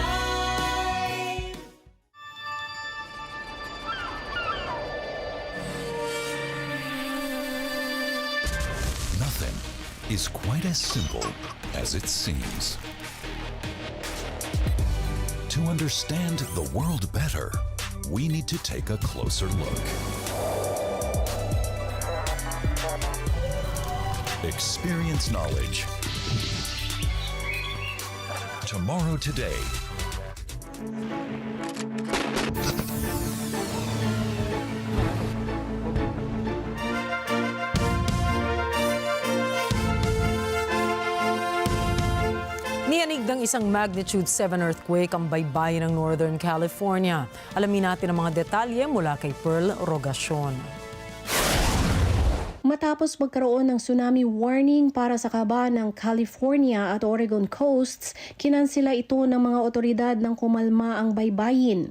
Nothing is quite as simple as it seems. To understand the world better, we need to take a closer look. Experience knowledge. Tomorrow today. Niyanig ng isang magnitude 7 earthquake ang baybayin ng Northern California. Alamin natin ang mga detalye mula kay Pearl Rogacion. Matapos magkaroon ng tsunami warning para sa kaban ng California at Oregon coasts, kinansela ito ng mga otoridad ng kumalma ang baybayin.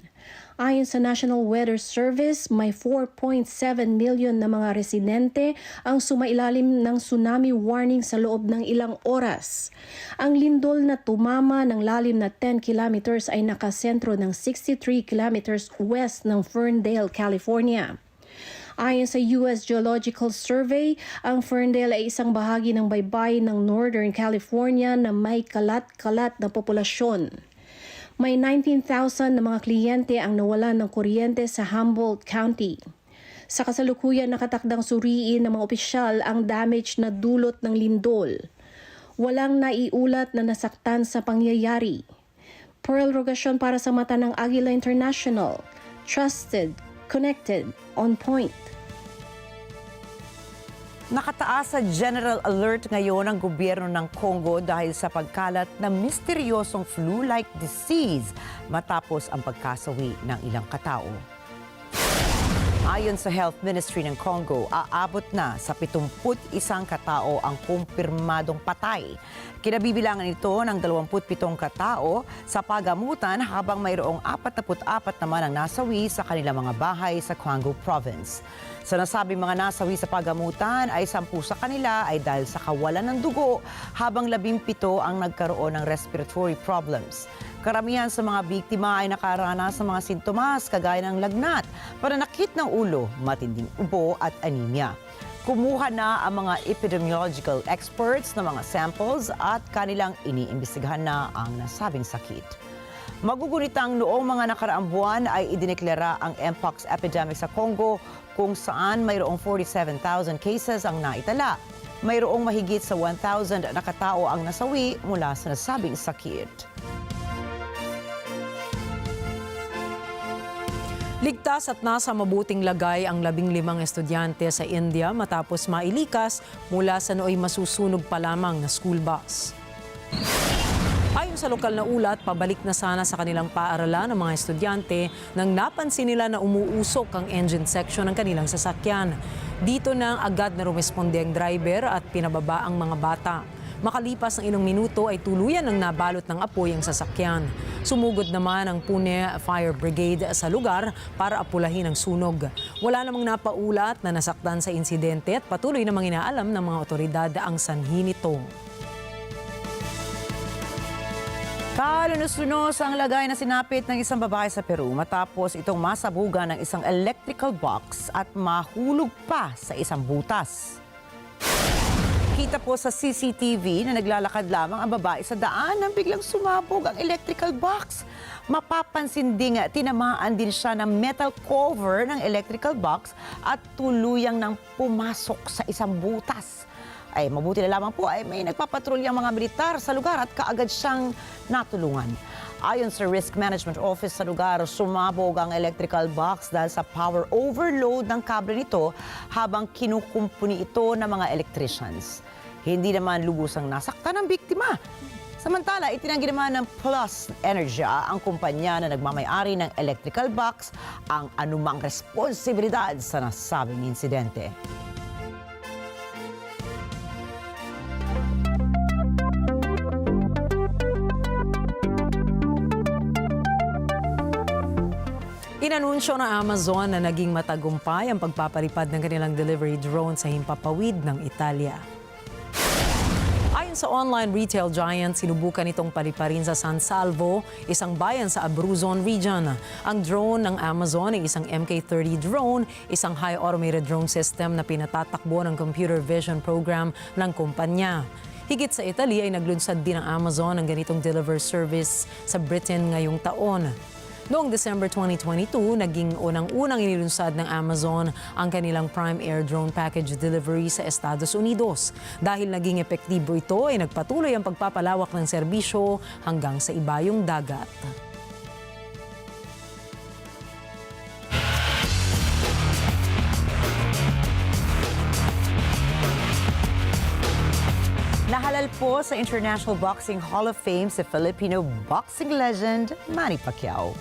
Ayon sa National Weather Service, may 4.7 million na mga residente ang sumailalim ng tsunami warning sa loob ng ilang oras. Ang lindol na tumama ng lalim na 10 kilometers ay nakasentro ng 63 kilometers west ng Ferndale, California. Ayon sa U.S. Geological Survey, ang Ferndale ay isang bahagi ng baybayin ng Northern California na may kalat-kalat na populasyon. May 19,000 na mga kliyente ang nawalan ng kuryente sa Humboldt County. Sa kasalukuyan nakatakdang suriin ng mga opisyal ang damage na dulot ng lindol. Walang naiulat na nasaktan sa pangyayari. Pearl Rogacion para sa Mata ng Agila International. Trusted, connected, on point. Nakataas sa general alert ngayon ang gobyerno ng Congo dahil sa pagkalat ng misteryosong flu-like disease matapos ang pagkasawi ng ilang katao. Ayon sa Health Ministry ng Congo, aabot na sa 71 katao ang kumpirmadong patay. Kinabibilangan ito ng 27 katao sa pagamutan habang mayroong 44 naman ang nasawi sa kanilang mga bahay sa Congo Province. Sa nasabing mga nasawi sa pagamutan ay 10 sa kanila ay dahil sa kawalan ng dugo habang 17 ang nagkaroon ng respiratory problems. Karamihan sa mga biktima ay nakaranas sa mga sintomas kagaya ng lagnat, pananakit ng ulo, matinding ubo at anemia. Kumuha na ang mga epidemiological experts ng mga samples at kanilang iniimbestigahan na ang nasabing sakit. Magugunitang noong mga nakaraang buwan ay idineklara ang mpox epidemic sa Congo kung saan mayroong 47,000 cases ang naitala. Mayroong mahigit sa 1,000 na katao ang nasawi mula sa nasabing sakit. Ligtas at nasa mabuting lagay ang 15 estudyante sa India matapos mailikas mula sa nooy masusunog pa lamang na school bus. Ayon sa lokal na ulat, pabalik na sana sa kanilang paaralan ng mga estudyante nang napansin nila na umuusok ang engine section ng kanilang sasakyan. Dito na agad na rumesponde ang driver at pinababa ang mga bata. Makalipas ng ilang minuto ay tuluyan ng nabalot ng apoy ang sasakyan. Sumugod naman ang Pune Fire Brigade sa lugar para apulahin ang sunog. Wala namang napaulat na nasaktan sa insidente at patuloy namang inaalam ng mga otoridad ang sanhi nito. Kalunos-lunos ang lagay na sinapit ng isang babae sa Peru matapos itong masabugan ng isang electrical box at mahulog pa sa isang butas. Kita po sa CCTV na naglalakad lamang ang babae sa daan nang biglang sumabog ang electrical box. Mapapansin ding tinamaan din siya ng metal cover ng electrical box at tuluyang nang pumasok sa isang butas. Ay mabuti na lamang po ay may nagpapatrulyang mga militar sa lugar at kaagad siyang natulungan. Ayon sa Risk Management Office sa lugar, sumabog ang electrical box dahil sa power overload ng kable nito habang kinukumpuni ito ng mga electricians. Hindi naman lubusang nasaktan ang biktima. Samantala, itinanggi naman ng Plus Energy ang kumpanya na nagmamay-ari ng electrical box ang anumang responsibilidad sa nasabing insidente. Inanunsyo ng Amazon na naging matagumpay ang pagpapalipad ng kanilang delivery drone sa himpapawid ng Italia. Ayon sa online retail giant, sinubukan itong paliparin sa San Salvo, isang bayan sa Abruzon region. Ang drone ng Amazon ay isang MK-30 drone, isang high automated drone system na pinatatakbo ng computer vision program ng kumpanya. Higit sa Italy ay naglunsad din ang Amazon ng ganitong deliver service sa Britain ngayong taon. Noong December 2022, naging unang-unang inilunsad ng Amazon ang kanilang Prime Air Drone Package Delivery sa Estados Unidos. Dahil naging epektibo ito, ay nagpatuloy ang pagpapalawak ng serbisyo hanggang sa ibayong dagat. Nahalal po sa International Boxing Hall of Fame si Filipino boxing legend Manny Pacquiao.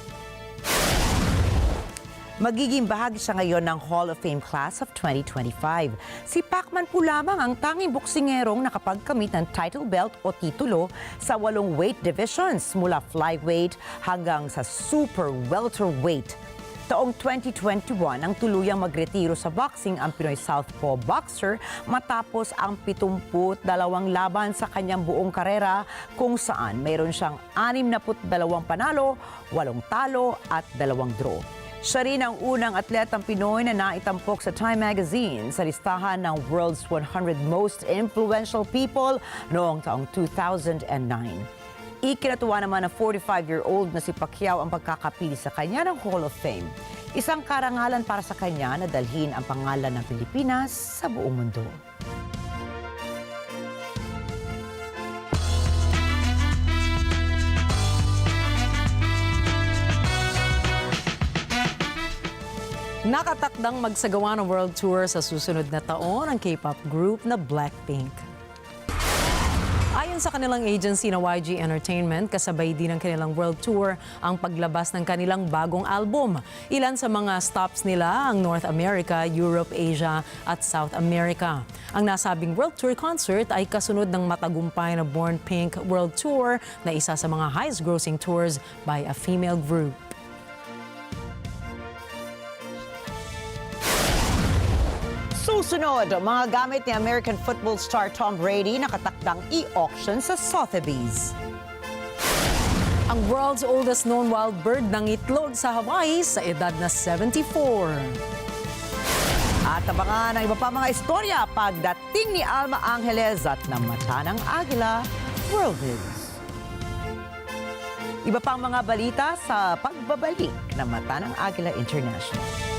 Magiging bahagi siya ngayon ng Hall of Fame Class of 2025. Si Pacman po lamang ang tanging boksingerong nakapagkamit ng title belt o titulo sa 8 weight divisions mula flyweight hanggang sa super welterweight. Taong 2021 ang tuluyang magretiro sa boxing ang Pinoy Southpaw boxer matapos ang 72 laban sa kanyang buong karera kung saan mayroon siyang 62 panalo, 8 talo at 2 draw. Siya rin ang unang atletang Pinoy na naitampok sa Time Magazine sa listahan ng World's 100 Most Influential People noong taong 2009. Ikinatuwa naman ng 45-year-old na si Pacquiao ang pagkakapili sa kanya ng Hall of Fame. Isang karangalan para sa kanya na dalhin ang pangalan ng Pilipinas sa buong mundo. Nakatakdang magsagawa ng world tour sa susunod na taon ang K-pop group na Blackpink. Ayon sa kanilang agency na YG Entertainment, kasabay din ng kanilang world tour ang paglabas ng kanilang bagong album. Ilan sa mga stops nila ang North America, Europe, Asia at South America. Ang nasabing world tour concert ay kasunod ng matagumpay na Born Pink World Tour na isa sa mga highest grossing tours by a female group. Susunod, mga gamit ni American football star Tom Brady nakatakdang i-auction sa Sotheby's. Ang world's oldest known wild bird nangitlog sa Hawaii sa edad na 74. At abangan ang iba pa mga istorya pagdating ni Alma Angeles at ng mata ng Agila, World News. Iba pang mga balita sa pagbabalik ng Mata ng Agila International.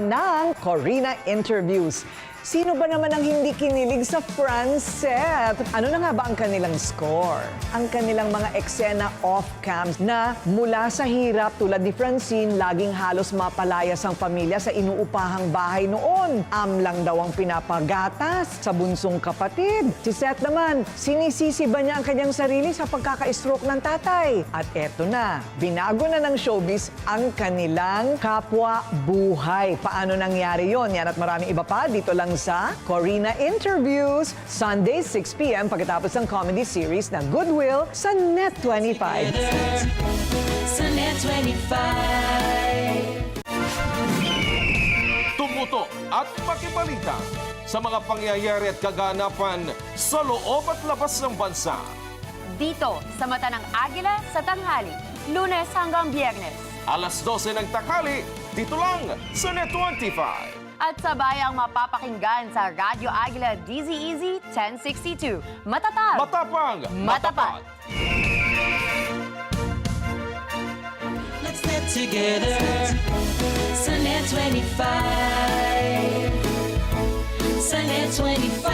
Ng Corina Interviews. Sino ba naman ang hindi kinilig sa Francet? Ano na nga ba ang kanilang score? Ang kanilang mga eksena off-cam na mula sa hirap tulad ni Francine, laging halos mapalayas ang pamilya sa inuupahang bahay noon. Amlang daw ang pinapagatas sa bunsong kapatid. Si Seth naman, sinisisi ba niya ang kanyang sarili sa pagkaka-stroke ng tatay? At eto na, binago na ng showbiz ang kanilang kapwa buhay. Paano nangyari yon? Yan at maraming iba pa dito lang sa Corina Interviews, Sunday 6 p.m. pagkatapos ng comedy series na Goodwill sa Net25. Sa Net25. Tumuto at pakibalita sa mga pangyayari at kaganapan sa loob at labas ng bansa. Dito sa Mata ng Agila sa tanghali, Lunes hanggang Biyernes. Alas 12 ng tanghali, dito lang sa Net25. At sabay ang mapapakinggan sa Radyo Agila DZEZ 1062. Matatag! Matapang! Matapat! Let's get together sa Net25. Sa Net25.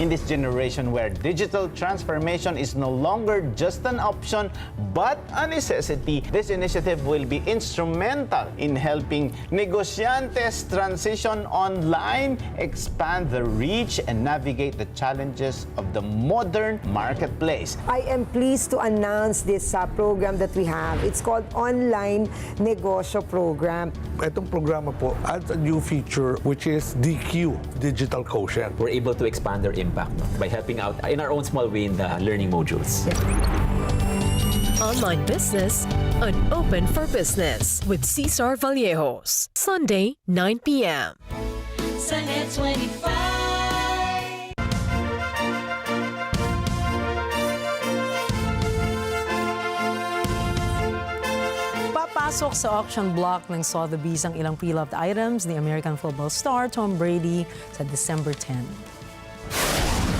In this generation where digital transformation is no longer just an option but a necessity, this initiative will be instrumental in helping negosyantes transition online, expand the reach, and navigate the challenges of the modern marketplace. I am pleased to announce this program that we have. It's called Online Negosyo Program. Itong programa po adds a new feature which is DQ, Digital Quotient. We're able to expand their impact by helping out in our own small way in the learning modules. Online Business, an Open for Business with Cesar Vallejos. Sunday, 9 p.m. Sa Net25. Papasok sa auction block ng Sotheby's ang ilang pre-loved items ni American football star Tom Brady sa December 10.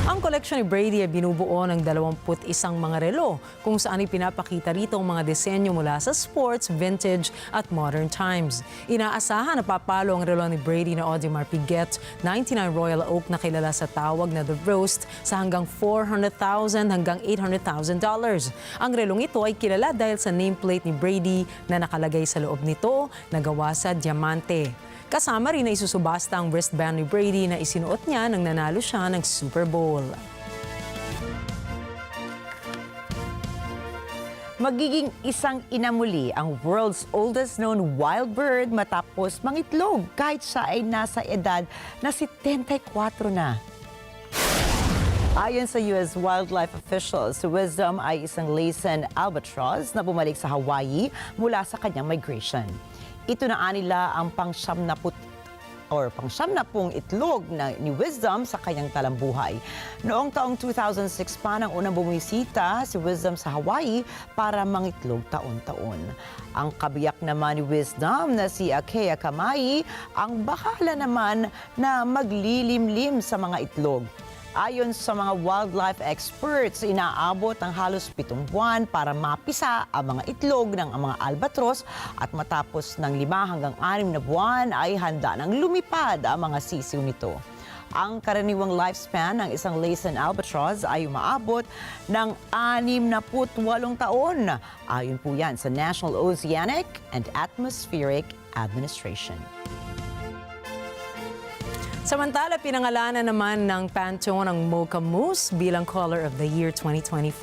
Ang koleksyon ni Brady ay binubuo ng 21 mga relo kung saan ipinapakita rito ang mga disenyo mula sa sports, vintage at modern times. Inaasahan na papalo ang relo ni Brady na Audemars Piguet 99 Royal Oak na kilala sa tawag na The Roast sa hanggang $400,000 hanggang $800,000. Ang relong ito ay kilala dahil sa nameplate ni Brady na nakalagay sa loob nito na gawa sa diamante. Kasama rin na isusubasta ang wristband ni Brady na isinuot niya nang nanalo siya ng Super Bowl. Magiging isang ina muli ang world's oldest known wild bird matapos mangitlog kahit siya ay nasa edad na 74 na. Ayon sa U.S. wildlife officials, si Wisdom ay isang Laysan albatross na bumalik sa Hawaii mula sa kanyang migration. Ito na nila ang pang-siyamnapung itlog ni Wisdom sa kanyang talambuhay. Noong taong 2006 pa nang unang bumisita si Wisdom sa Hawaii para mangitlog taon-taon. Ang kabiyak naman ni Wisdom na si Akea Kamai ang bahala naman na maglilimlim sa mga itlog. Ayon sa mga wildlife experts, inaabot ang halos 7 buwan para mapisa ang mga itlog ng mga albatros at matapos ng 5 hanggang 6 na buwan ay handa nang lumipad ang mga sisiw nito. Ang karaniwang lifespan ng isang Laysan albatross ay umaabot ng 68 taon. Ayon po yan sa National Oceanic and Atmospheric Administration. Samantala, pinangalanan naman ng Pantone ang Mocha Mousse bilang Color of the Year 2025.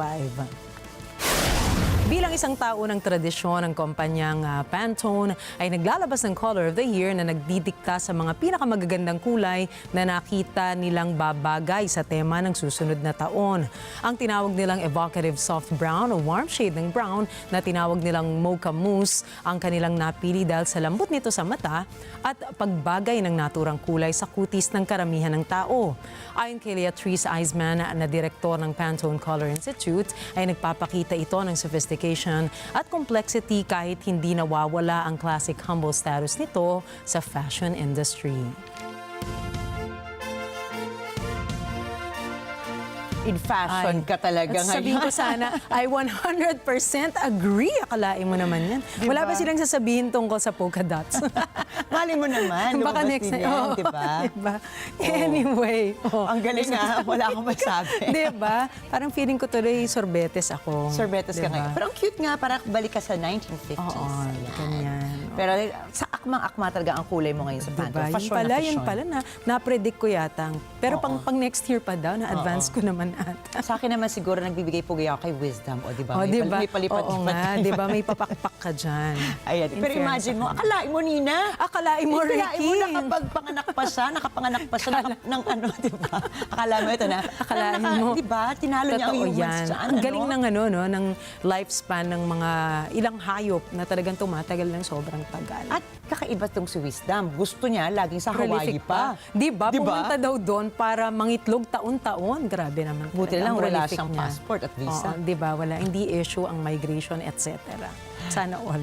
Bilang isang taon ng tradisyon, ang kumpanyang Pantone ay naglalabas ng Color of the Year na nagdidikta sa mga pinakamagagandang kulay na nakita nilang babagay sa tema ng susunod na taon. Ang tinawag nilang evocative soft brown o warm shade ng brown na tinawag nilang mocha mousse ang kanilang napili dahil sa lambot nito sa mata at pagbagay ng naturang kulay sa kutis ng karamihan ng tao. Ayon kay Leatrice Eisman na direktor ng Pantone Color Institute ay nagpapakita ito ng sophistication at complexity kahit hindi nawawala ang classic humble status nito sa fashion industry. In fashion ka talaga ngayon. Sabihin ko sana, I 100% agree. Akalain mo naman yan. Diba? Wala ba silang sasabihin tungkol sa polka dots? Mali mo naman. Baka lumabas next din time. yan, Oh, diba? diba? Anyway. Ang galing nga. Wala akong masabi. Diba? Parang feeling ko tuloy sorbetes ako. Sorbetes ka ngayon. Pero ang cute nga. Parang balik ka sa 1950s. Oo, ganyan. Pero sa akmang-akma talaga ang kulay mo ngayon sa Pantone. Diba? Yun pala na-predict ko yata. Pero pang next year pa daw, na-advance ko naman ata. Sa akin naman siguro nagbibigay po ako kay wisdom. O diba? Diba? May palipad. Oo nga, diba? May papakpak ka dyan. Ayan. Pero imagine mo, akalain mo, Nina. Akalain mo, Rikki. Akalain mo, nakapanganak pa siya ng ano, diba? Akala mo ito na. Akalain mo. Diba? Tinalo niya ang Totoo humans yan. dyan. Ang galing ng ng lifespan ng mga ilang hayop na talagang tumatagal ng sobrang tagal. At kakaiba tong si Wisdom. Gusto niya laging sa Hawaii pa. Diba? Pumunta daw doon para mangitlog taon-taon. Grabe naman. Buti lang wala siyang passport at visa. Oo, diba? Wala. Hindi issue ang migration, etc. Sana all.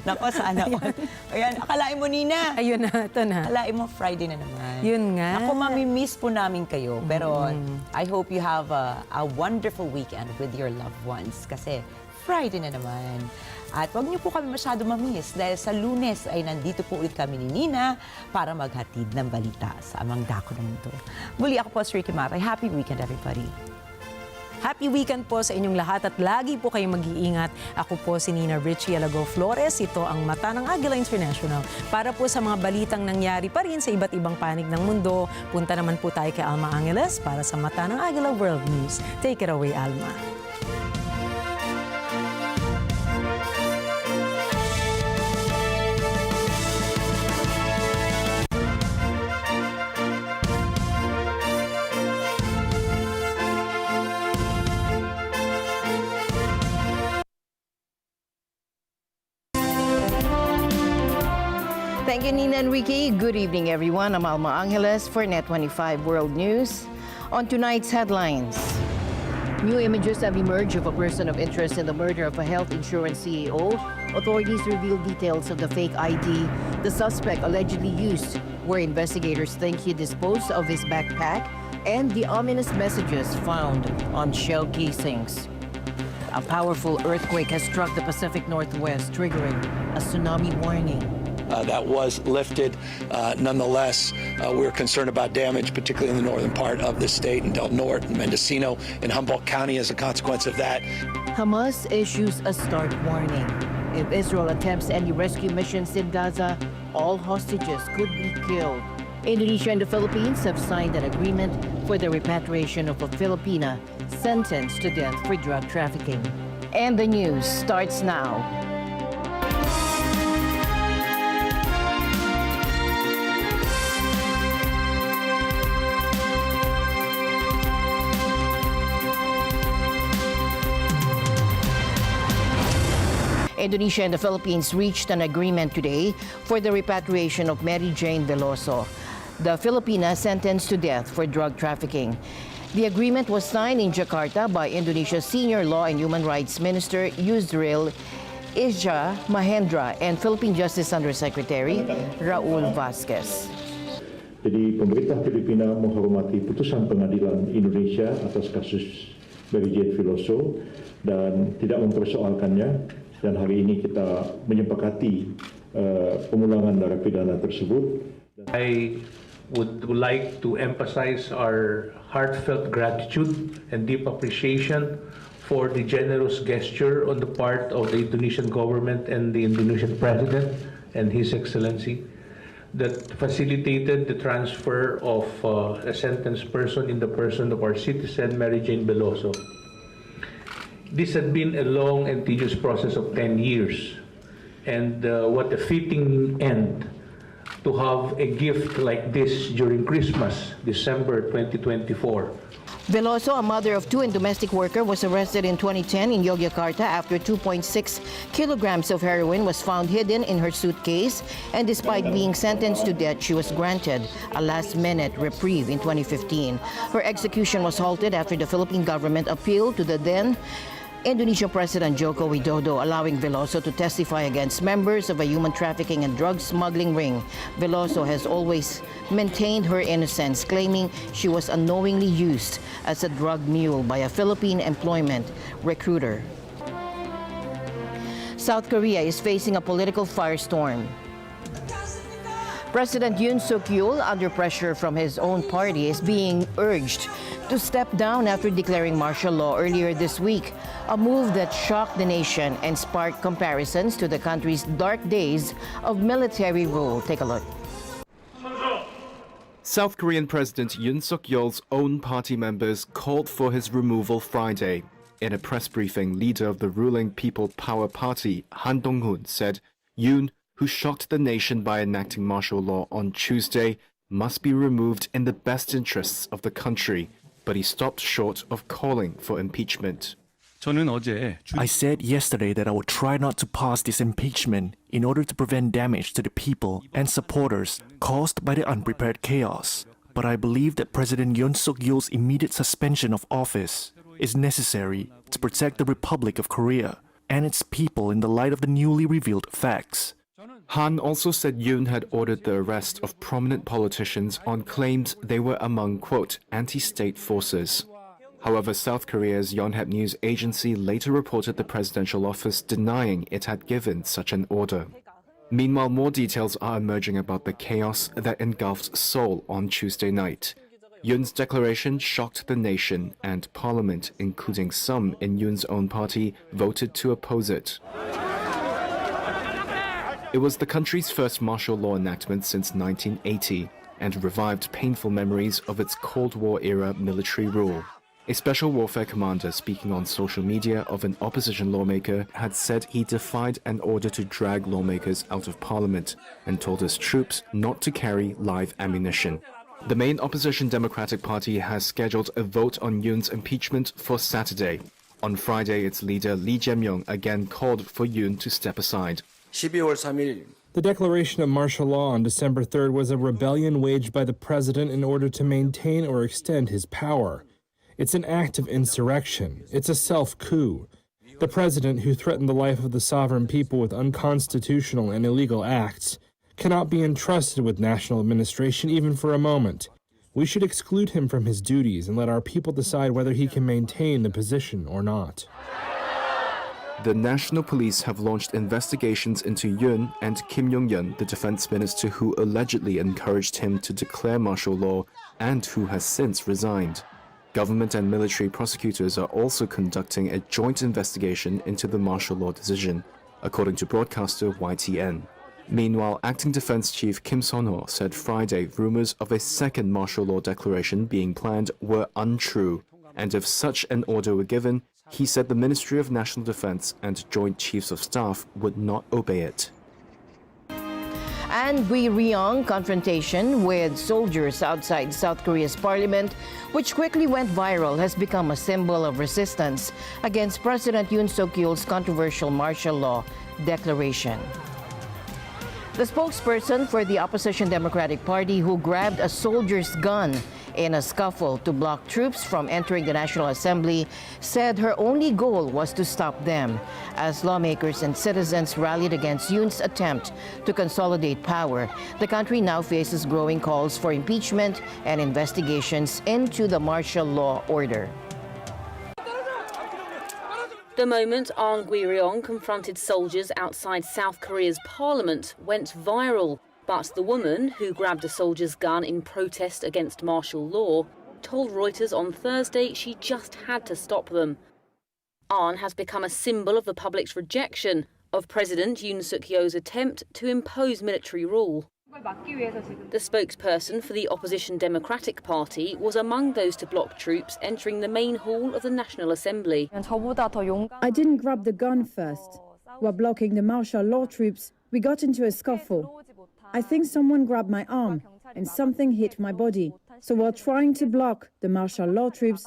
Nako, sana all. Ayan, akalain mo, Nina. Ayun na, ito na. Akalain mo, Friday na naman. Yun nga. Ako, mamimiss po namin kayo. Pero I hope you have a wonderful weekend with your loved ones. Kasi Friday na naman. At huwag niyo po kami masyado mamiss dahil sa Lunes ay nandito po ulit kami ni Nina para maghatid ng balita sa amang dako ng mundo. Muli ako po si Rikki Mathay. Happy weekend, everybody. Happy weekend po sa inyong lahat at lagi po kayong mag-iingat. Ako po si Nina Rikki Alagao Flores. Ito ang Mata ng Agila International. Para po sa mga balitang nangyari pa rin sa iba't ibang panig ng mundo, punta naman po tayo kay Alma Angeles para sa Mata ng Agila World News. Take it away, Alma. Thank you, Nina and Rikki. Good evening, everyone. I'm Alma Angeles for Net25 World News. On tonight's headlines, new images have emerged of a person of interest in the murder of a health insurance CEO. Authorities reveal details of the fake ID the suspect allegedly used, where investigators think he disposed of his backpack, and the ominous messages found on shell casings. A powerful earthquake has struck the Pacific Northwest, triggering a tsunami warning. That was lifted. Nonetheless, we're concerned about damage, particularly in the northern part of the state, in Del Norte, and Mendocino, and Humboldt County as a consequence of that. Hamas issues a start warning. If Israel attempts any rescue missions in Gaza, all hostages could be killed. Indonesia and the Philippines have signed an agreement for the repatriation of a Filipina sentenced to death for drug trafficking. And the news starts now. Indonesia and the Philippines reached an agreement today for the repatriation of Mary Jane Veloso, the Filipina sentenced to death for drug trafficking. The agreement was signed in Jakarta by Indonesia's Senior Law and Human Rights Minister Yusril Ija Mahendra and Philippine Justice Undersecretary Raul Vasquez. Jadi pemerintah Filipina menghormati putusan pengadilan Indonesia atas kasus Mary Jane Veloso dan tidak mempersoalkannya. Dan hari ini kita menyepakati pemulangan narapidana tersebut. I would like to emphasize our heartfelt gratitude and deep appreciation for the generous gesture on the part of the Indonesian government and the Indonesian President and His Excellency that facilitated the transfer of a sentenced person in the person of our citizen, Mary Jane Veloso. This had been a long and tedious process of 10 years. And what a fitting end to have a gift like this during Christmas, December 2024. Veloso, a mother of two and domestic worker, was arrested in 2010 in Yogyakarta after 2.6 kilograms of heroin was found hidden in her suitcase. And despite being sentenced to death, she was granted a last-minute reprieve in 2015. Her execution was halted after the Philippine government appealed to the then Indonesian President Joko Widodo, allowing Veloso to testify against members of a human trafficking and drug smuggling ring. Veloso has always maintained her innocence, claiming she was unknowingly used as a drug mule by a Philippine employment recruiter. South Korea is facing a political firestorm. President Yoon Suk-yeol, under pressure from his own party, is being urged to step down after declaring martial law earlier this week, a move that shocked the nation and sparked comparisons to the country's dark days of military rule. Take a look. South Korean President Yoon Suk-yeol's own party members called for his removal Friday. In a press briefing, leader of the ruling People Power Party, Han Dong-hoon, said Yoon, who shocked the nation by enacting martial law on Tuesday, must be removed in the best interests of the country, but he stopped short of calling for impeachment. I said yesterday that I would try not to pass this impeachment in order to prevent damage to the people and supporters caused by the unprepared chaos. But I believe that President Yoon Suk-yeol's immediate suspension of office is necessary to protect the Republic of Korea and its people in the light of the newly revealed facts. Han also said Yoon had ordered the arrest of prominent politicians on claims they were among, quote, anti-state forces. However, South Korea's Yonhap news agency later reported the presidential office denying it had given such an order. Meanwhile, more details are emerging about the chaos that engulfed Seoul on Tuesday night. Yoon's declaration shocked the nation, and parliament, including some in Yoon's own party, voted to oppose it. It was the country's first martial law enactment since 1980 and revived painful memories of its Cold War-era military rule. A special warfare commander speaking on social media of an opposition lawmaker had said he defied an order to drag lawmakers out of parliament and told his troops not to carry live ammunition. The main opposition Democratic Party has scheduled a vote on Yoon's impeachment for Saturday. On Friday, its leader Lee Jae-myung again called for Yoon to step aside. The declaration of martial law on December 3rd was a rebellion waged by the president in order to maintain or extend his power. It's an act of insurrection. It's a self-coup. The president, who threatened the life of the sovereign people with unconstitutional and illegal acts, cannot be entrusted with national administration even for a moment. We should exclude him from his duties and let our people decide whether he can maintain the position or not. The National Police have launched investigations into Yoon and Kim Yong-yeon, the defense minister who allegedly encouraged him to declare martial law and who has since resigned. Government and military prosecutors are also conducting a joint investigation into the martial law decision, according to broadcaster YTN. Meanwhile, Acting Defense Chief Kim Son-ho said Friday rumors of a second martial law declaration being planned were untrue, and if such an order were given, he said the Ministry of National Defense and Joint Chiefs of Staff would not obey it. And Gwi-ryong confrontation with soldiers outside South Korea's parliament, which quickly went viral, has become a symbol of resistance against President Yoon Suk-yeol's controversial martial law declaration. The spokesperson for the opposition Democratic Party, who grabbed a soldier's gun in a scuffle to block troops from entering the National Assembly, said her only goal was to stop them, as lawmakers and citizens rallied against Yoon's attempt to consolidate power. The country now faces growing calls for impeachment and investigations into the martial law order. The moment Ahn Gwi-ryong confronted soldiers outside South Korea's parliament went viral. But the woman, who grabbed a soldier's gun in protest against martial law, told Reuters on Thursday she just had to stop them. Ahn has become a symbol of the public's rejection of President Yoon Suk-yeol's attempt to impose military rule. The spokesperson for the opposition Democratic Party was among those to block troops entering the main hall of the National Assembly. I didn't grab the gun first. While blocking the martial law troops, we got into a scuffle. I think someone grabbed my arm and something hit my body. So while trying to block the martial law troops,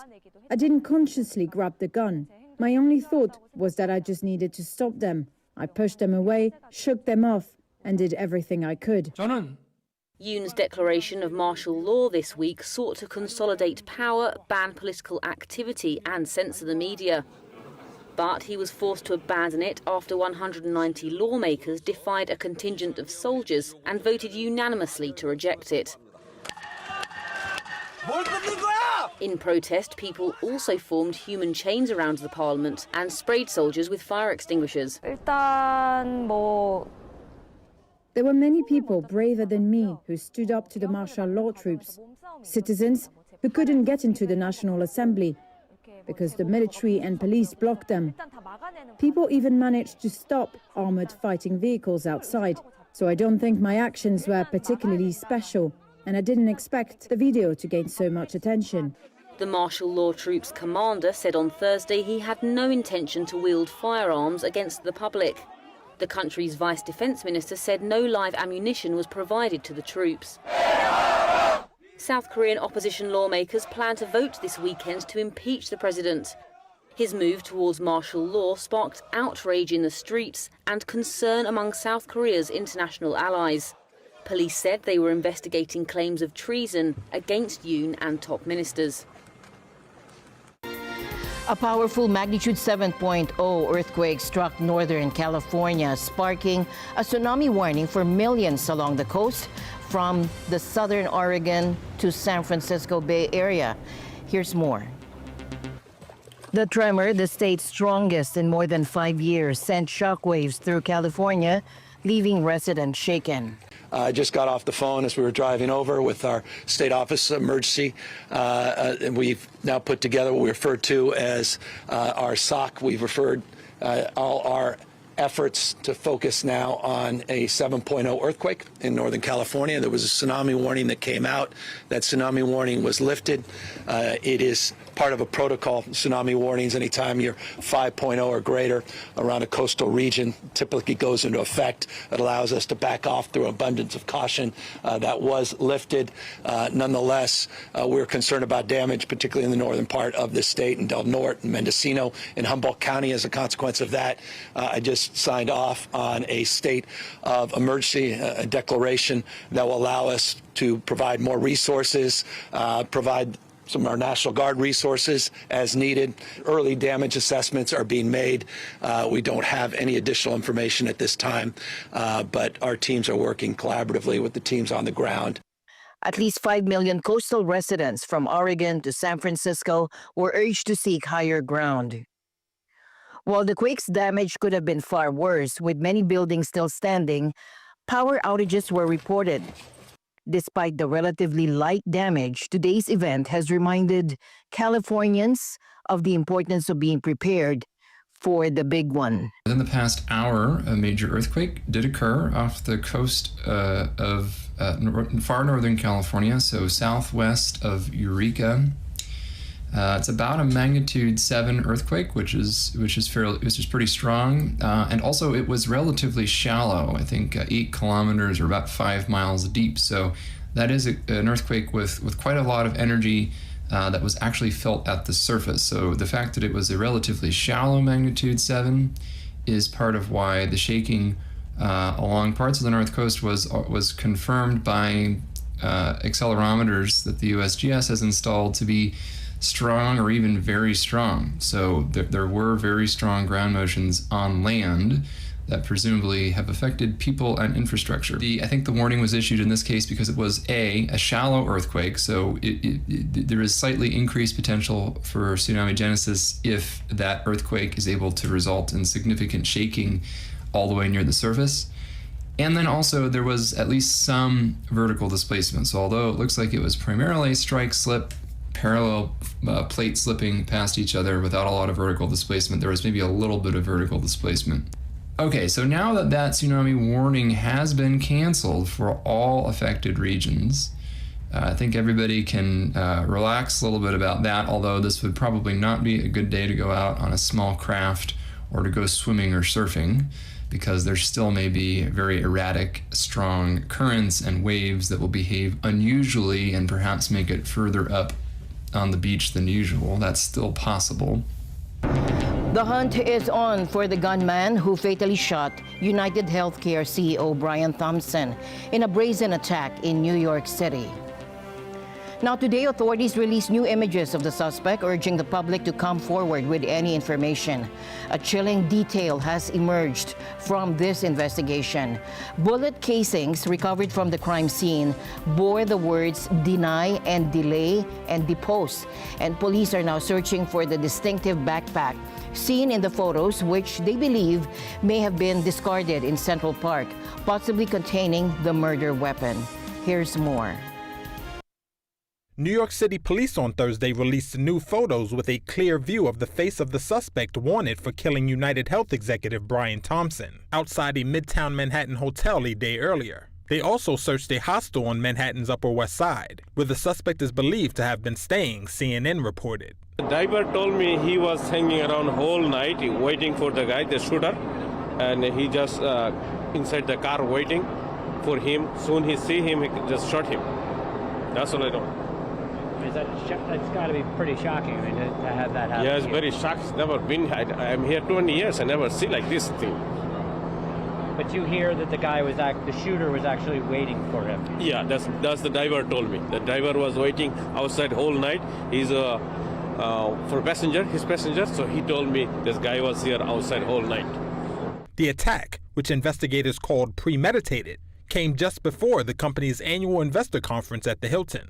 I didn't consciously grab the gun. My only thought was that I just needed to stop them. I pushed them away, shook them off, and did everything I could. Yoon's declaration of martial law this week sought to consolidate power, ban political activity and censor the media. But he was forced to abandon it after 190 lawmakers defied a contingent of soldiers and voted unanimously to reject it. In protest, people also formed human chains around the parliament and sprayed soldiers with fire extinguishers. There were many people braver than me who stood up to the martial law troops, citizens who couldn't get into the National Assembly because the military and police blocked them. People even managed to stop armored fighting vehicles outside, so I don't think my actions were particularly special, and I didn't expect the video to gain so much attention. The martial law troops commander said on Thursday he had no intention to wield firearms against the public. The country's vice defense minister said no live ammunition was provided to the troops. South Korean opposition lawmakers plan to vote this weekend to impeach the president. His move towards martial law sparked outrage in the streets and concern among South Korea's international allies. Police said they were investigating claims of treason against Yoon and top ministers. A powerful magnitude 7.0 earthquake struck Northern California, sparking a tsunami warning for millions along the coast from the southern Oregon to San Francisco Bay Area. Here's more. The tremor, the state's strongest in more than 5 years, sent shockwaves through California, leaving residents shaken. I just got off the phone as we were driving over with our state office emergency, and we've now put together what we refer to as our SOC. We've referred all our efforts to focus now on a 7.0 earthquake in Northern California. There was a tsunami warning that came out. That tsunami warning was lifted. It is part of a protocol, tsunami warnings, anytime you're 5.0 or greater around a coastal region, typically goes into effect. It allows us to back off through abundance of caution. That was lifted. Nonetheless, we're concerned about damage, particularly in the northern part of the state, in Del Norte and Mendocino in Humboldt County. As a consequence of that, I just signed off on a state of emergency, a declaration that will allow us to provide more resources, provide some of our National Guard resources as needed. Early damage assessments are being made. We don't have any additional information at this time, but our teams are working collaboratively with the teams on the ground. At least 5 million coastal residents from Oregon to San Francisco were urged to seek higher ground. While the quake's damage could have been far worse, with many buildings still standing, power outages were reported. Despite the relatively light damage, today's event has reminded Californians of the importance of being prepared for the big one. Within the past hour, a major earthquake did occur off the coast of far northern California, so southwest of Eureka. It's about a magnitude 7 earthquake, which is pretty strong, and also it was relatively shallow. I think 8 kilometers or about 5 miles deep. So that is an earthquake with quite a lot of energy that was actually felt at the surface. So the fact that it was a relatively shallow magnitude 7 is part of why the shaking along parts of the North Coast was confirmed by accelerometers that the USGS has installed to be strong or even very strong. So there were very strong ground motions on land that presumably have affected people and infrastructure. I think the warning was issued in this case because it was a shallow earthquake, so there is slightly increased potential for tsunami genesis if that earthquake is able to result in significant shaking all the way near the surface. And then also there was at least some vertical displacement. So although it looks like it was primarily strike slip, parallel plate slipping past each other without a lot of vertical displacement, there was maybe a little bit of vertical displacement. Okay, so now that that tsunami warning has been canceled for all affected regions, I think everybody can relax a little bit about that, although this would probably not be a good day to go out on a small craft or to go swimming or surfing, because there still may be very erratic, strong currents and waves that will behave unusually and perhaps make it further up on the beach than usual. That's still possible. The hunt is on for the gunman who fatally shot United Healthcare CEO Brian Thompson in a brazen attack in New York City. Now today, authorities released new images of the suspect, urging the public to come forward with any information. A chilling detail has emerged from this investigation. Bullet casings recovered from the crime scene bore the words "deny" and "delay" and "depose," and police are now searching for the distinctive backpack seen in the photos, which they believe may have been discarded in Central Park, possibly containing the murder weapon. Here's more. New York City police on Thursday released new photos with a clear view of the face of the suspect wanted for killing United Health executive Brian Thompson outside a Midtown Manhattan hotel a day earlier. They also searched a hostel on Manhattan's Upper West Side, where the suspect is believed to have been staying, CNN reported. The driver told me he was hanging around whole night waiting for the guy, the shooter, and he just inside the car waiting for him. Soon he see him, he just shot him. That's all I know. That's got to be pretty shocking, I mean, to have that happen. Yeah, it's very shocking. It's never been. I'm here 20 years. I never see like this thing. But you hear that the shooter was actually waiting for him. Yeah, that's the driver told me. The driver was waiting outside whole night. He's for his passenger. So he told me this guy was here outside whole night. The attack, which investigators called premeditated, came just before the company's annual investor conference at the Hilton.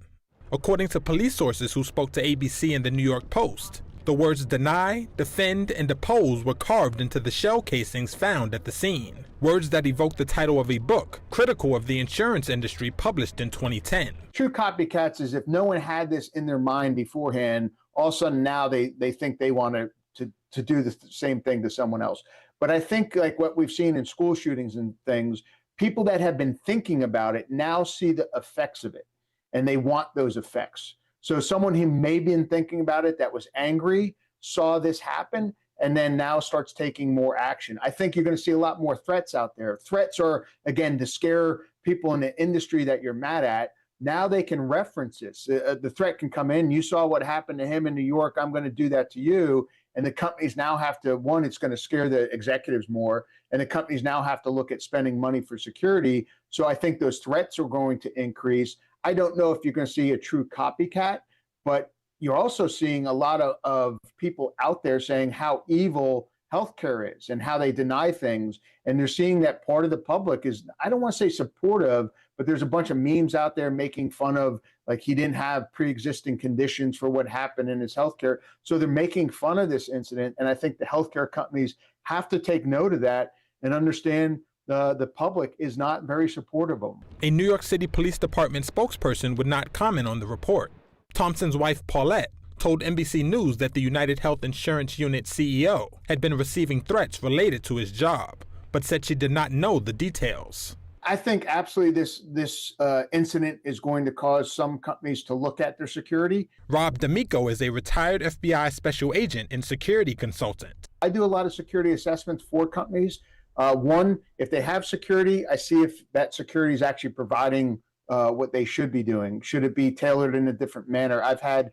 According to police sources who spoke to ABC and the New York Post, the words "deny," "defend," and "depose" were carved into the shell casings found at the scene, words that evoke the title of a book critical of the insurance industry published in 2010. True copycats is if no one had this in their mind beforehand, all of a sudden now they think they want to do the same thing to someone else. But I think like what we've seen in school shootings and things, people that have been thinking about it now see the effects of it. And they want those effects. So someone who may have been thinking about it that was angry, saw this happen, and then now starts taking more action. I think you're going to see a lot more threats out there. Threats are, again, to scare people in the industry that you're mad at. Now they can reference this. The threat can come in. You saw what happened to him in New York. I'm going to do that to you. And the companies now have to, one, it's going to scare the executives more. And the companies now have to look at spending money for security. So I think those threats are going to increase. I don't know if you're going to see a true copycat, but you're also seeing a lot of people out there saying how evil healthcare is and how they deny things. And they're seeing that part of the public is, I don't want to say supportive, but there's a bunch of memes out there making fun of, like, he didn't have pre-existing conditions for what happened in his healthcare. So they're making fun of this incident. And I think the healthcare companies have to take note of that and understand the public is not very supportive of him. A New York City Police Department spokesperson would not comment on the report. Thompson's wife, Paulette, told NBC News that the United Health Insurance Unit CEO had been receiving threats related to his job, but said she did not know the details. I think absolutely this incident is going to cause some companies to look at their security. Rob D'Amico is a retired FBI special agent and security consultant. I do a lot of security assessments for companies. One, if they have security, I see if that security is actually providing what they should be doing. Should it be tailored in a different manner? I've had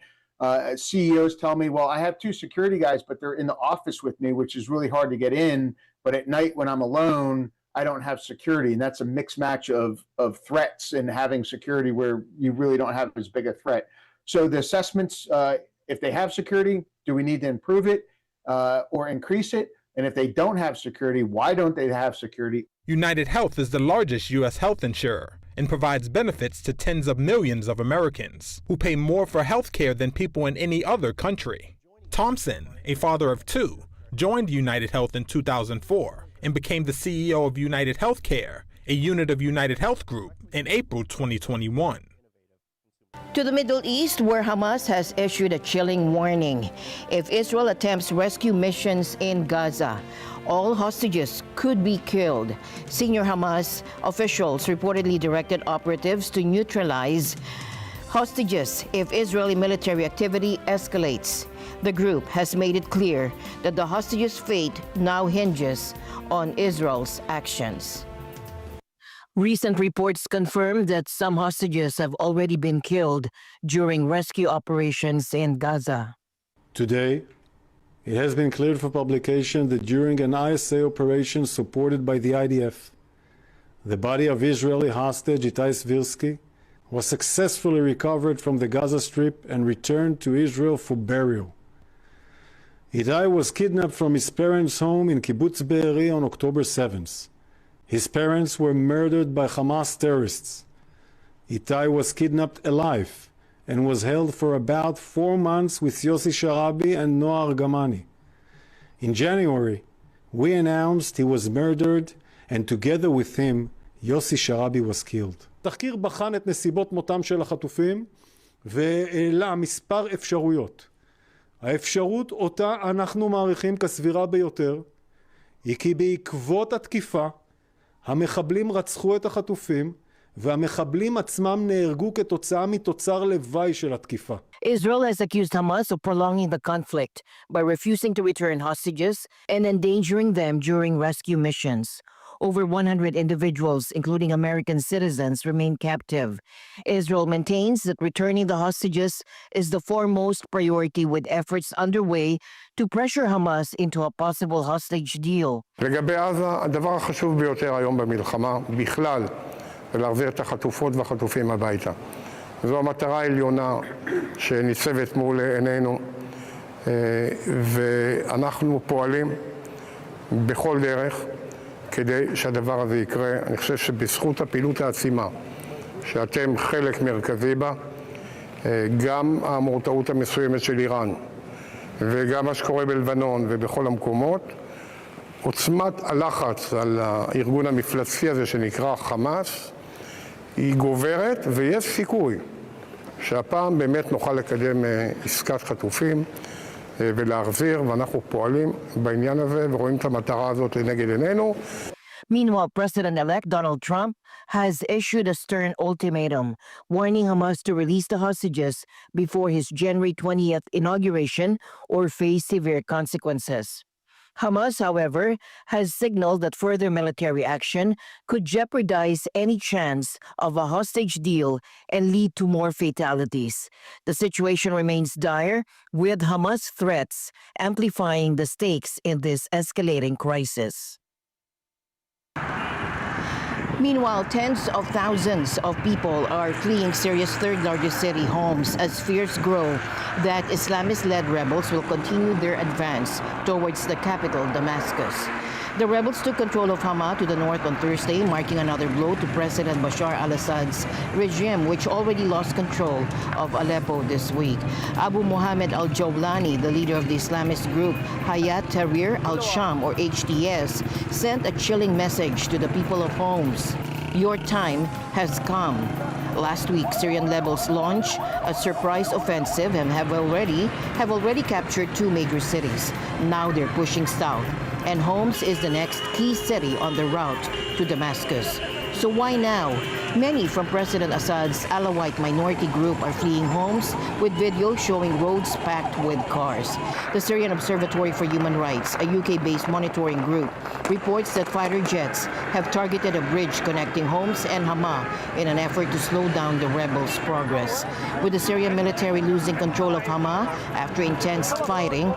CEOs tell me, well, I have 2 security guys, but they're in the office with me, which is really hard to get in. But at night when I'm alone, I don't have security. And that's a mixed match of threats and having security where you really don't have as big a threat. So the assessments, if they have security, do we need to improve it or increase it? And if they don't have security, why don't they have security? United Health is the largest U.S. health insurer and provides benefits to tens of millions of Americans who pay more for health care than people in any other country. Thompson, a father of 2, joined United Health in 2004 and became the CEO of United Healthcare, a unit of United Health Group, in April 2021. To the Middle East, where Hamas has issued a chilling warning if Israel attempts rescue missions in Gaza. all hostages could be killed. Senior Hamas officials reportedly directed operatives to neutralize hostages if Israeli military activity escalates. The group has made it clear that the hostages' fate now hinges on Israel's actions. Recent reports confirm that some hostages have already been killed during rescue operations in Gaza. Today, it has been cleared for publication that during an ISA operation supported by the IDF, the body of Israeli hostage Itai Svirsky was successfully recovered from the Gaza Strip and returned to Israel for burial. Itai was kidnapped from his parents' home in Kibbutz Be'eri on October 7th. His parents were murdered by Hamas terrorists. Itai was kidnapped alive and was held for about 4 months with Yossi Sharabi and Noah Argamani. In January, we announced he was murdered, and together with him, Yossi Sharabi was killed. התחקיר בחן את נסיבות מותם של החטופים והעלה מספר אפשרויות. האפשרות אותה אנחנו מעריכים כסבירה ביותר היא כי בעקבות התקיפה המחבלים רצחו את החטופים והמחבלים עצמם נהרגו כתוצאה מתוצר לוואי של התקיפה. Israel has accused Hamas of prolonging the conflict by refusing to return hostages and endangering them during rescue missions. Over 100 individuals, including American citizens, remain captive. Israel maintains that returning the hostages is the foremost priority, with efforts underway to pressure Hamas into a possible hostage deal. לגבי עזה, הדבר החשוב ביותר היום במלחמה בכלל זה להחזיר את החטופות והחטופים הביתה. זו המטרה העליונה שניצבת מול עינינו, ואנחנו פועלים בכל דרך כדי שהדבר הזה יקרה. אני חושב שבזכות הפעילות העצימה שאתם חלק מרכזי בה, גם המורתעות המסוימת של איראן וגם מה שקורה בלבנון ובכל המקומות, עוצמת הלחץ על הארגון המפלצתי הזה שנקרא חמאס היא גוברת, ויש סיכוי שהפעם באמת נוכל לקדם עסקת חטופים ולהחזיר, ואנחנו פועלים בעניין הזה ורואים את המטרה הזאת לנגד עינינו. Meanwhile, President-elect Donald Trump has issued a stern ultimatum, warning Hamas to release the hostages before his January 20th inauguration or face severe consequences. Hamas, however, has signaled that further military action could jeopardize any chance of a hostage deal and lead to more fatalities. The situation remains dire, with Hamas threats amplifying the stakes in this escalating crisis. Meanwhile, tens of thousands of people are fleeing Syria's third-largest city, Homs, as fears grow that Islamist-led rebels will continue their advance towards the capital, Damascus. The rebels took control of Hama to the north on Thursday, marking another blow to President Bashar al-Assad's regime, which already lost control of Aleppo this week. Abu Mohammed al-Jawlani, the leader of the Islamist group Hayat Tahrir al-Sham, or HTS, sent a chilling message to the people of Homs. Your time has come. Last week, Syrian rebels launched a surprise offensive and have already captured 2 major cities. Now they're pushing south, and Homs is the next key city on the route to Damascus. So why now? Many from President Assad's Alawite minority group are fleeing Homs, with videos showing roads packed with cars. The Syrian Observatory for Human Rights, a UK-based monitoring group, reports that fighter jets have targeted a bridge connecting Homs and Hama in an effort to slow down the rebels' progress. With the Syrian military losing control of Hama after intense fighting,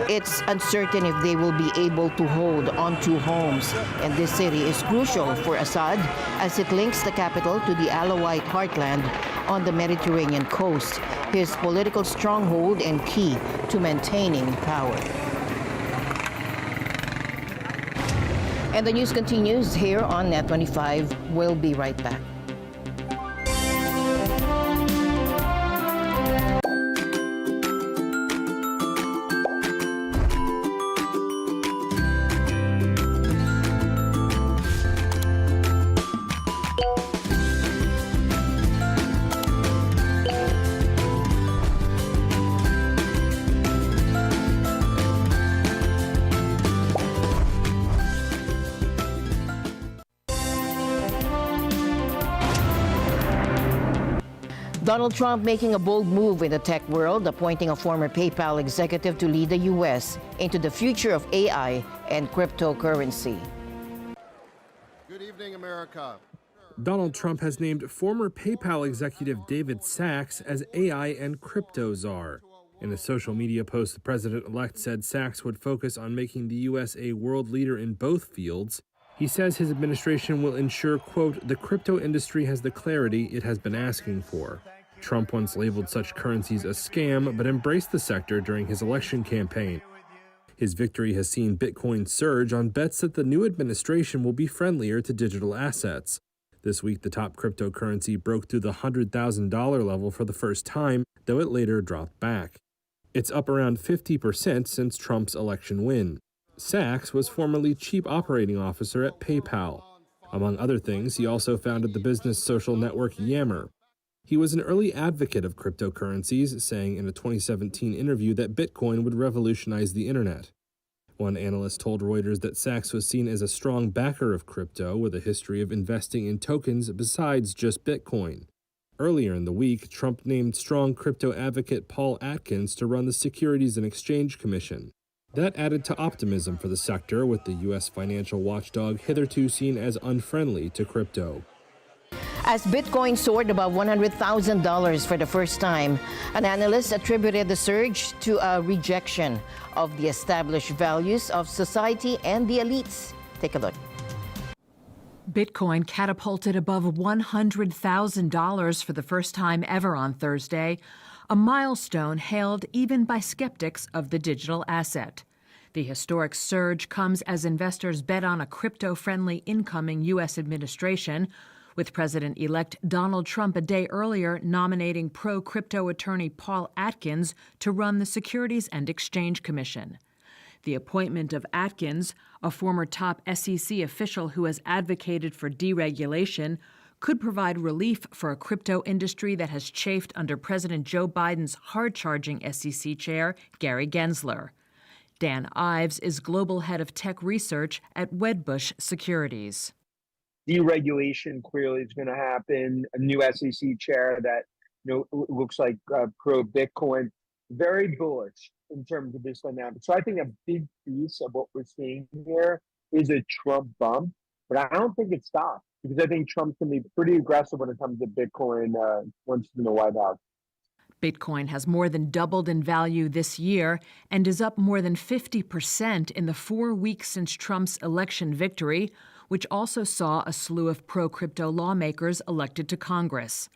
it's uncertain if they will be able to hold onto Homs, and this city is crucial for Assad as it links the capital to the Alawite heartland on the Mediterranean coast, his political stronghold and key to maintaining power. And the news continues here on Net 25. We'll be right back. Donald Trump making a bold move in the tech world, appointing a former PayPal executive to lead the U.S. into the future of AI and cryptocurrency. Good evening, America. Donald Trump has named former PayPal executive David Sacks as AI and crypto czar. In a social media post, the president-elect said Sacks would focus on making the U.S. a world leader in both fields. He says his administration will ensure, quote, the crypto industry has the clarity it has been asking for. Trump once labeled such currencies a scam, but embraced the sector during his election campaign. His victory has seen Bitcoin surge on bets that the new administration will be friendlier to digital assets. This week, the top cryptocurrency broke through the $100,000 level for the first time, though it later dropped back. It's up around 50% since Trump's election win. Sacks was formerly chief operating officer at PayPal. Among other things, he also founded the business social network Yammer. He was an early advocate of cryptocurrencies, saying in a 2017 interview that Bitcoin would revolutionize the internet. One analyst told Reuters that Sacks was seen as a strong backer of crypto with a history of investing in tokens besides just Bitcoin. Earlier in the week, Trump named strong crypto advocate Paul Atkins to run the Securities and Exchange Commission. That added to optimism for the sector, with the U.S. financial watchdog hitherto seen as unfriendly to crypto. As Bitcoin soared above $100,000 for the first time, an analyst attributed the surge to a rejection of the established values of society and the elites. Take a look. Bitcoin catapulted above $100,000 for the first time ever on Thursday, a milestone hailed even by skeptics of the digital asset. The historic surge comes as investors bet on a crypto-friendly incoming U.S. administration, with President-elect Donald Trump a day earlier nominating pro-crypto attorney Paul Atkins to run the Securities and Exchange Commission. The appointment of Atkins, a former top SEC official who has advocated for deregulation, could provide relief for a crypto industry that has chafed under President Joe Biden's hard-charging SEC chair, Gary Gensler. Dan Ives is global head of tech research at Wedbush Securities. Deregulation clearly is going to happen. A new SEC chair that looks like pro-Bitcoin. Very bullish in terms of this dynamic. So I think a big piece of what we're seeing here is a Trump bump, but I don't think it stops because I think Trump can be pretty aggressive when it comes to Bitcoin once he's in the White House. Bitcoin has more than doubled in value this year and is up more than 50% in the 4 weeks since Trump's election victory, which also saw a slew of pro-crypto lawmakers elected to Congress.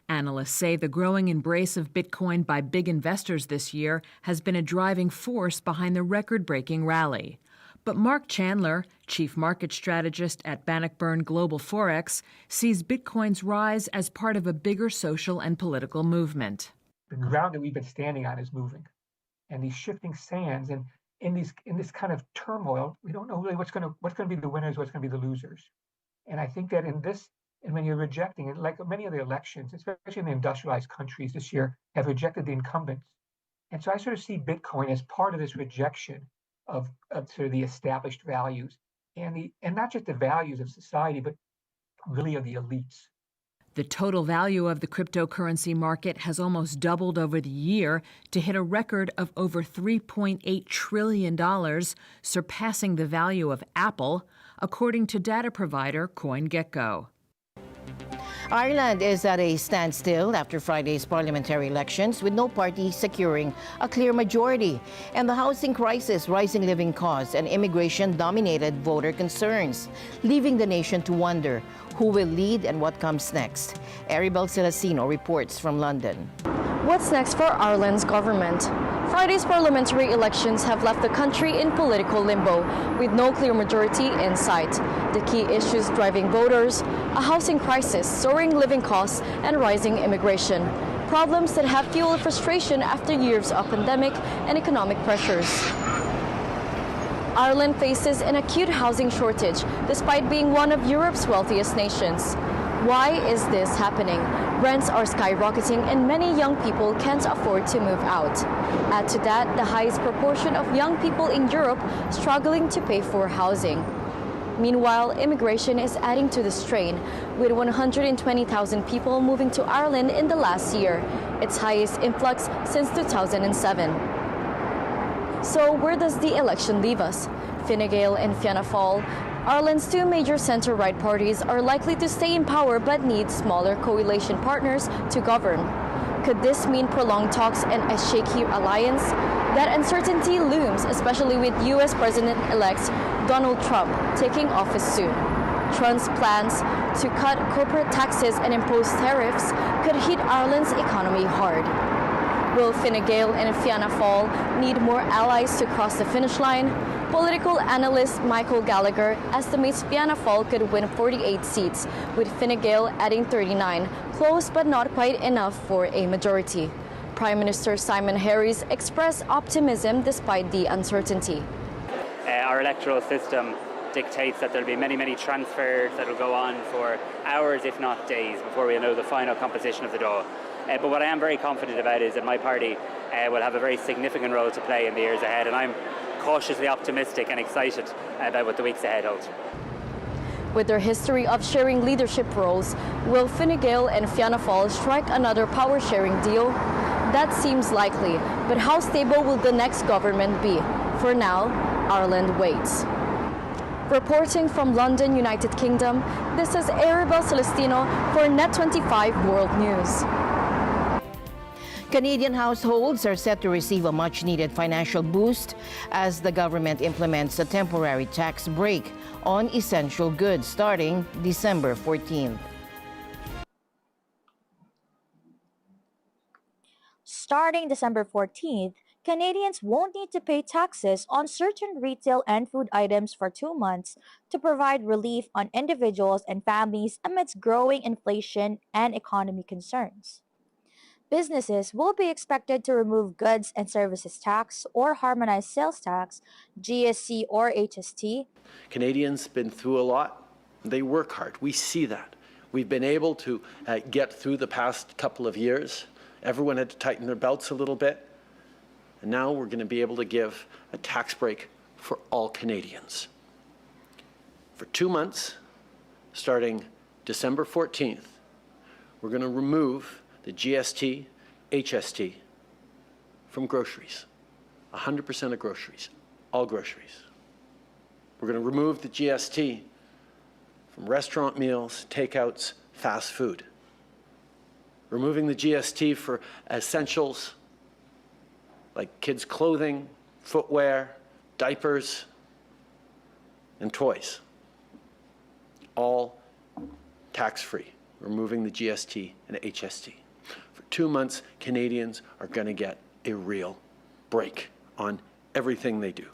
Analysts say the growing embrace of Bitcoin by big investors this year has been a driving force behind the record-breaking rally. But Mark Chandler, chief market strategist at Bannockburn Global Forex, sees Bitcoin's rise as part of a bigger social and political movement. The ground that we've been standing on is moving, and these shifting sands, and in this kind of turmoil, we don't know really what's going to be the winners, what's going to be the losers. And I think that in this, and when you're rejecting it, like many of the elections, especially in the industrialized countries this year, have rejected the incumbents. And so I sort of see Bitcoin as part of this rejection of sort of the established values and not just the values of society, but really of the elites. The total value of the cryptocurrency market has almost doubled over the year to hit a record of over $3.8 trillion, surpassing the value of Apple, according to data provider CoinGecko. Ireland is at a standstill after Friday's parliamentary elections, with no party securing a clear majority. And the housing crisis, rising living costs, and immigration dominated voter concerns, leaving the nation to wonder who will lead and what comes next. Aribel Celestino reports from London. What's next for Ireland's government? Friday's parliamentary elections have left the country in political limbo, with no clear majority in sight. The key issues driving voters: a housing crisis, soaring living costs, and rising immigration. Problems that have fueled frustration after years of pandemic and economic pressures. Ireland faces an acute housing shortage, despite being one of Europe's wealthiest nations. Why is this happening? Rents are skyrocketing and many young people can't afford to move out. Add to that the highest proportion of young people in Europe struggling to pay for housing. Meanwhile, immigration is adding to the strain, with 120,000 people moving to Ireland in the last year, its highest influx since 2007. So where does the election leave us? Fine Gael and Fianna Fáil, Ireland's two major centre-right parties, are likely to stay in power but need smaller coalition partners to govern. Could this mean prolonged talks and a shaky alliance? That uncertainty looms, especially with U.S. President-elect Donald Trump taking office soon. Trump's plans to cut corporate taxes and impose tariffs could hit Ireland's economy hard. Will Fine Gael and Fianna Fáil need more allies to cross the finish line? Political analyst Michael Gallagher estimates Fianna Fáil could win 48 seats, with Fine Gael adding 39, close but not quite enough for a majority. Prime Minister Simon Harries expressed optimism despite the uncertainty. Our electoral system dictates that there'll be many transfers that will go on for hours, if not days, before we know the final composition of the draw. But what I am very confident about is that my party will have a very significant role to play in the years ahead, and I'm cautiously optimistic and excited about what the weeks ahead hold. With their history of sharing leadership roles, will Fine Gael and Fianna Fáil strike another power-sharing deal? That seems likely, but how stable will the next government be? For now, Ireland waits. Reporting from London, United Kingdom, this is Arabelle Celestino for Net25 World News. Canadian households are set to receive a much-needed financial boost as the government implements a temporary tax break on essential goods starting December 14th. Starting December 14th, Canadians won't need to pay taxes on certain retail and food items for 2 months to provide relief on individuals and families amidst growing inflation and economy concerns. Businesses will be expected to remove goods and services tax or harmonized sales tax, GST or HST. Canadians been through a lot. They work hard. We see that. We've been able to get through the past couple of years. Everyone had to tighten their belts a little bit. And now we're going to be able to give a tax break for all Canadians. For 2 months, starting December 14th, we're going to remove the GST, HST from groceries, 100% of groceries, all groceries. We're going to remove the GST from restaurant meals, takeouts, fast food. Removing the GST for essentials like kids' clothing, footwear, diapers, and toys. All tax-free, removing the GST and HST. For 2 months, Canadians are going to get a real break on everything they do.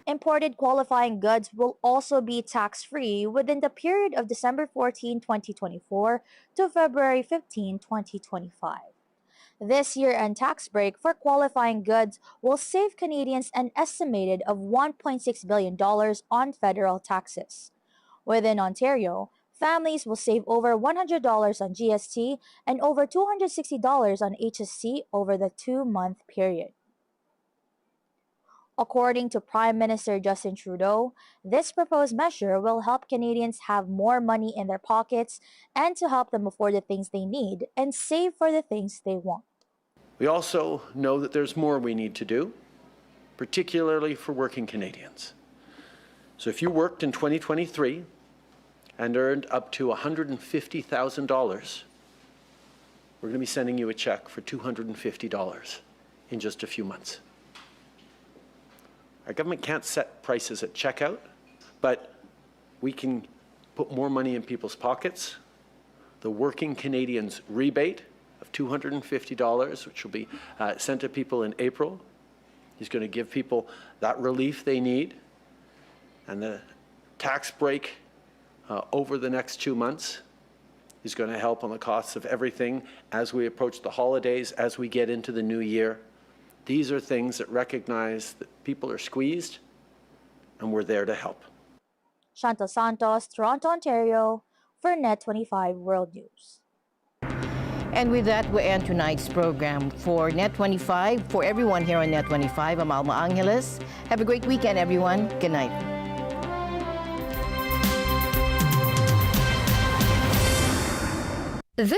Imported qualifying goods will also be tax-free within the period of December 14, 2024 to February 15, 2025. This year-end tax break for qualifying goods will save Canadians an estimated of $1.6 billion on federal taxes. Within Ontario, families will save over $100 on GST and over $260 on HST over the 2-month period. According to Prime Minister Justin Trudeau, this proposed measure will help Canadians have more money in their pockets and to help them afford the things they need and save for the things they want. We also know that there's more we need to do, particularly for working Canadians. So if you worked in 2023 and earned up to $150,000, we're going to be sending you a check for $250 in just a few months. Our government can't set prices at checkout, but we can put more money in people's pockets. The Working Canadians rebate of $250, which will be sent to people in April, is going to give people that relief they need. And the tax break over the next 2 months is going to help on the costs of everything as we approach the holidays, as we get into the new year. These are things that recognize that people are squeezed, and we're there to help. Chantal Santos, Toronto, Ontario, for Net25 World News. And with that, we end tonight's program. For Net25, for everyone here on Net25, I'm Alma Angeles. Have a great weekend, everyone. Good night. This